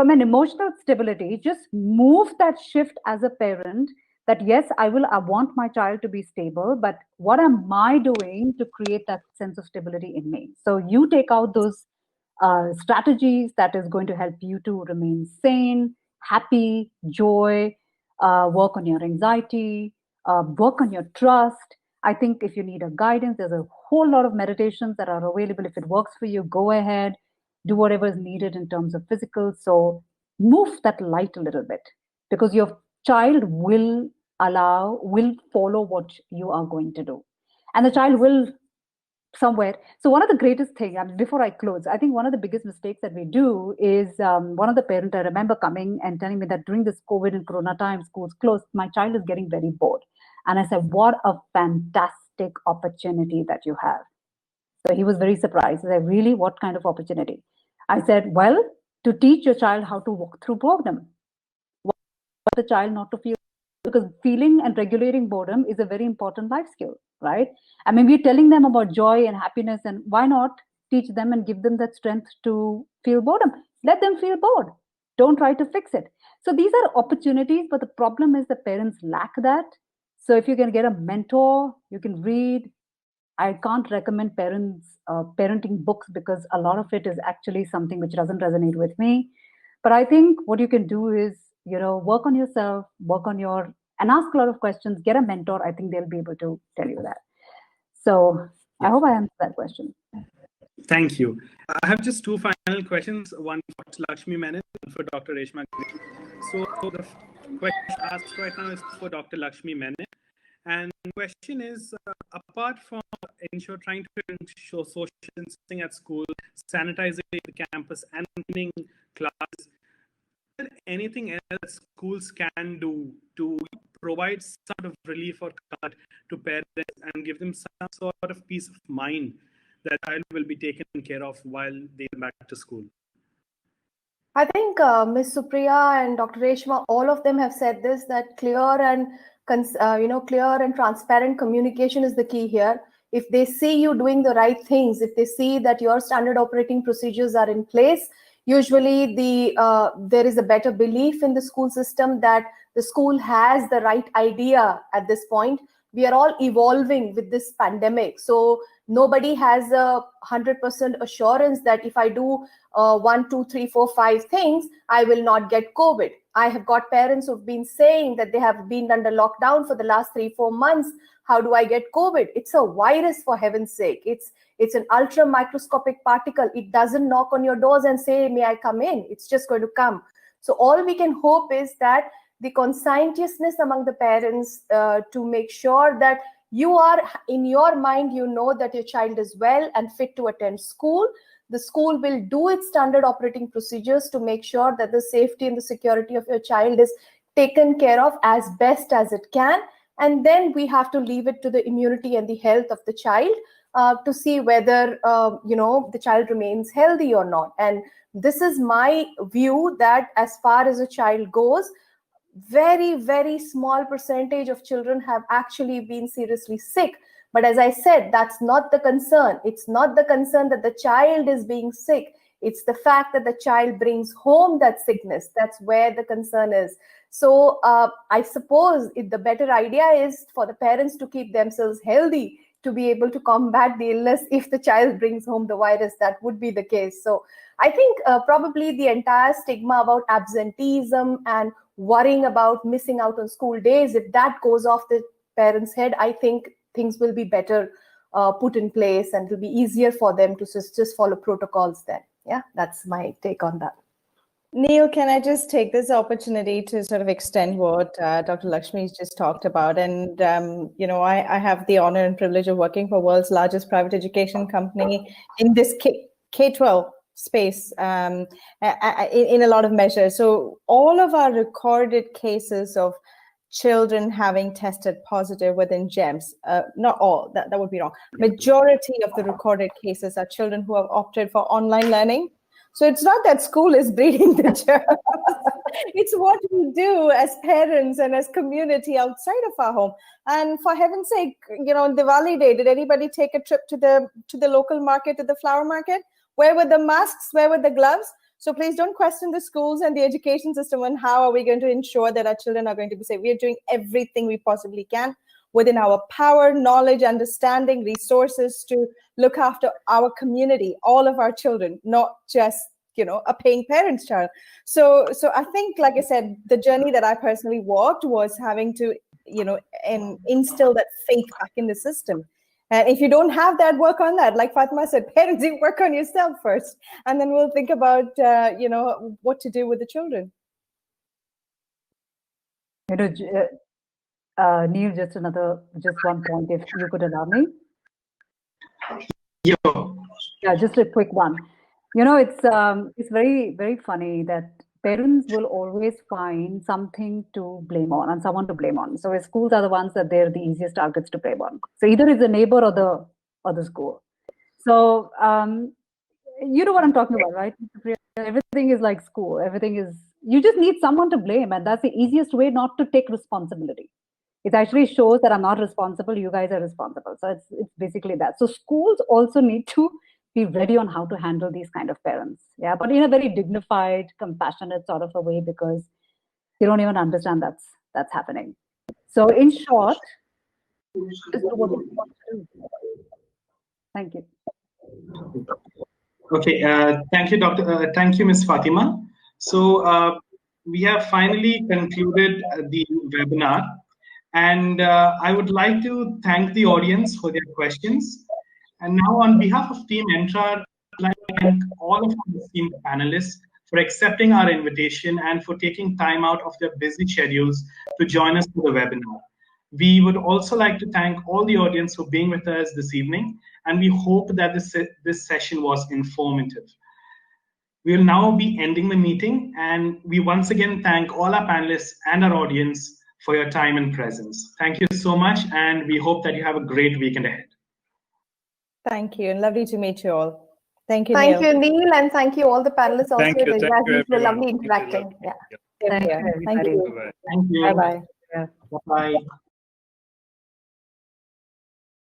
an emotional stability, just move that shift as a parent, that yes, I want my child to be stable, but what am I doing to create that sense of stability in me? So you take out those strategies that is going to help you to remain sane, happy, joy, work on your anxiety, work on your trust. I think if you need a guidance, there's a whole lot of meditations that are available. If it works for you, go ahead, do whatever is needed in terms of physical. So move that light a little bit, because your child will follow what you are going to do. And the child will somewhere. So one of the greatest things, before I close, I think one of the biggest mistakes that we do is one of the parents I remember coming and telling me that during this COVID and Corona time, schools closed, my child is getting very bored. And I said, what a fantastic opportunity that you have. So he was very surprised. I said, really, what kind of opportunity? I said, well, to teach your child how to walk through boredom, want the child not to feel, because feeling and regulating boredom is a very important life skill, right? I mean, we're telling them about joy and happiness, and why not teach them and give them that strength to feel boredom? Let them feel bored. Don't try to fix it. So these are opportunities, but the problem is the parents lack that. So if you can get a mentor, you can read. I can't recommend parents parenting books because a lot of it is actually something which doesn't resonate with me. But I think what you can do is, work on yourself, and ask a lot of questions, get a mentor. I think they'll be able to tell you that. So I hope I answered that question. Thank you. I have just two final questions, one for Dr. Lakshmi Menon and for Dr. Reshma. So the question asked right now is for Dr. Lakshmi Menon. And the question is, apart from trying to ensure social distancing at school, sanitizing the campus and cleaning classes, is there anything else that schools can do to provide some sort of relief or comfort to parents and give them some sort of peace of mind that child will be taken care of while they come back to school? I think Ms. Supriya and Dr. Reshma, all of them have said this, that clear and transparent communication is the key here. If they see you doing the right things, if they see that your standard operating procedures are in place, usually there is a better belief in the school system that the school has the right idea at this point. We are all evolving with this pandemic. So nobody has a 100% assurance that if I do 1, 2, 3, 4, 5 things, I will not get COVID. I have got parents who've been saying that they have been under lockdown for the last 3-4 months. How do I get COVID? It's a virus, for heaven's sake. It's an ultra microscopic particle. It doesn't knock on your doors and say, may I come in? It's just going to come. So all we can hope is that the conscientiousness among the parents to make sure that you are, in your mind, you know that your child is well and fit to attend school. The school will do its standard operating procedures to make sure that the safety and the security of your child is taken care of as best as it can. And then we have to leave it to the immunity and the health of the child to see whether, the child remains healthy or not. And this is my view, that as far as a child goes, very, very small percentage of children have actually been seriously sick. But as I said, that's not the concern. It's not the concern that the child is being sick. It's the fact that the child brings home that sickness. That's where the concern is. So I suppose the better idea is for the parents to keep themselves healthy to be able to combat the illness. If the child brings home the virus, that would be the case. So I think probably the entire stigma about absenteeism and worrying about missing out on school days, if that goes off the parents' head, I think things will be better put in place and it will be easier for them to just follow protocols then. Yeah, that's my take on that. Neil, can I just take this opportunity to sort of extend what Dr. Lakshmi just talked about? And, I have the honor and privilege of working for world's largest private education company in this K-12 space in a lot of measures. So all of our recorded cases of children having tested positive within GEMS, not all, that would be wrong. Majority of the recorded cases are children who have opted for online learning. So it's not that school is breeding the germs. It's what we do as parents and as community outside of our home. And for heaven's sake, Diwali Day, did anybody take a trip to the local market, to the flower market? Where were the masks? Where were the gloves? So please don't question the schools and the education system on how are we going to ensure that our children are going to be safe. We are doing everything we possibly can within our power, knowledge, understanding, resources to look after our community, all of our children, not just, a paying parent's child. So I think, like I said, the journey that I personally walked was having to, instill that faith back in the system. And if you don't have that, work on that. Like Fatima said, parents, you work on yourself first, and then we'll think about, what to do with the children. Neil, just one point, if you could allow me. Yeah, just a quick one. It's very, very funny that parents will always find something to blame on and someone to blame on. So schools are the ones that they're the easiest targets to blame on. So either it's the neighbor or the school. So you know what I'm talking about, right? Everything is like school. Everything is, you just need someone to blame. And that's the easiest way not to take responsibility. It actually shows that I'm not responsible. You guys are responsible. So it's basically that. So schools also need to be ready on how to handle these kind of parents. Yeah, but in a very dignified, compassionate sort of a way, because you don't even understand that's happening. So in short, just do what you want to do. Thank you. Okay, thank you, Dr. Thank you, Ms. Fatima. So we have finally concluded the webinar, and I would like to thank the audience for their questions. And now, on behalf of Team Entrar, I'd like to thank all of our esteemed panelists for accepting our invitation and for taking time out of their busy schedules to join us for the webinar. We would also like to thank all the audience for being with us this evening, and we hope that this session was informative. We will now be ending the meeting, and we once again thank all our panelists and our audience for your time and presence. Thank you so much, and we hope that you have a great weekend ahead. Thank you, and lovely to meet you all. Thank you, Thank Neil. you, Neil, and thank you all the panelists also. Thank you. It Thank you, was everyone. lovely interacting. Yeah. Take Thank care. you, Thank everybody. you. Bye-bye. Thank you. Bye-bye. Bye-bye.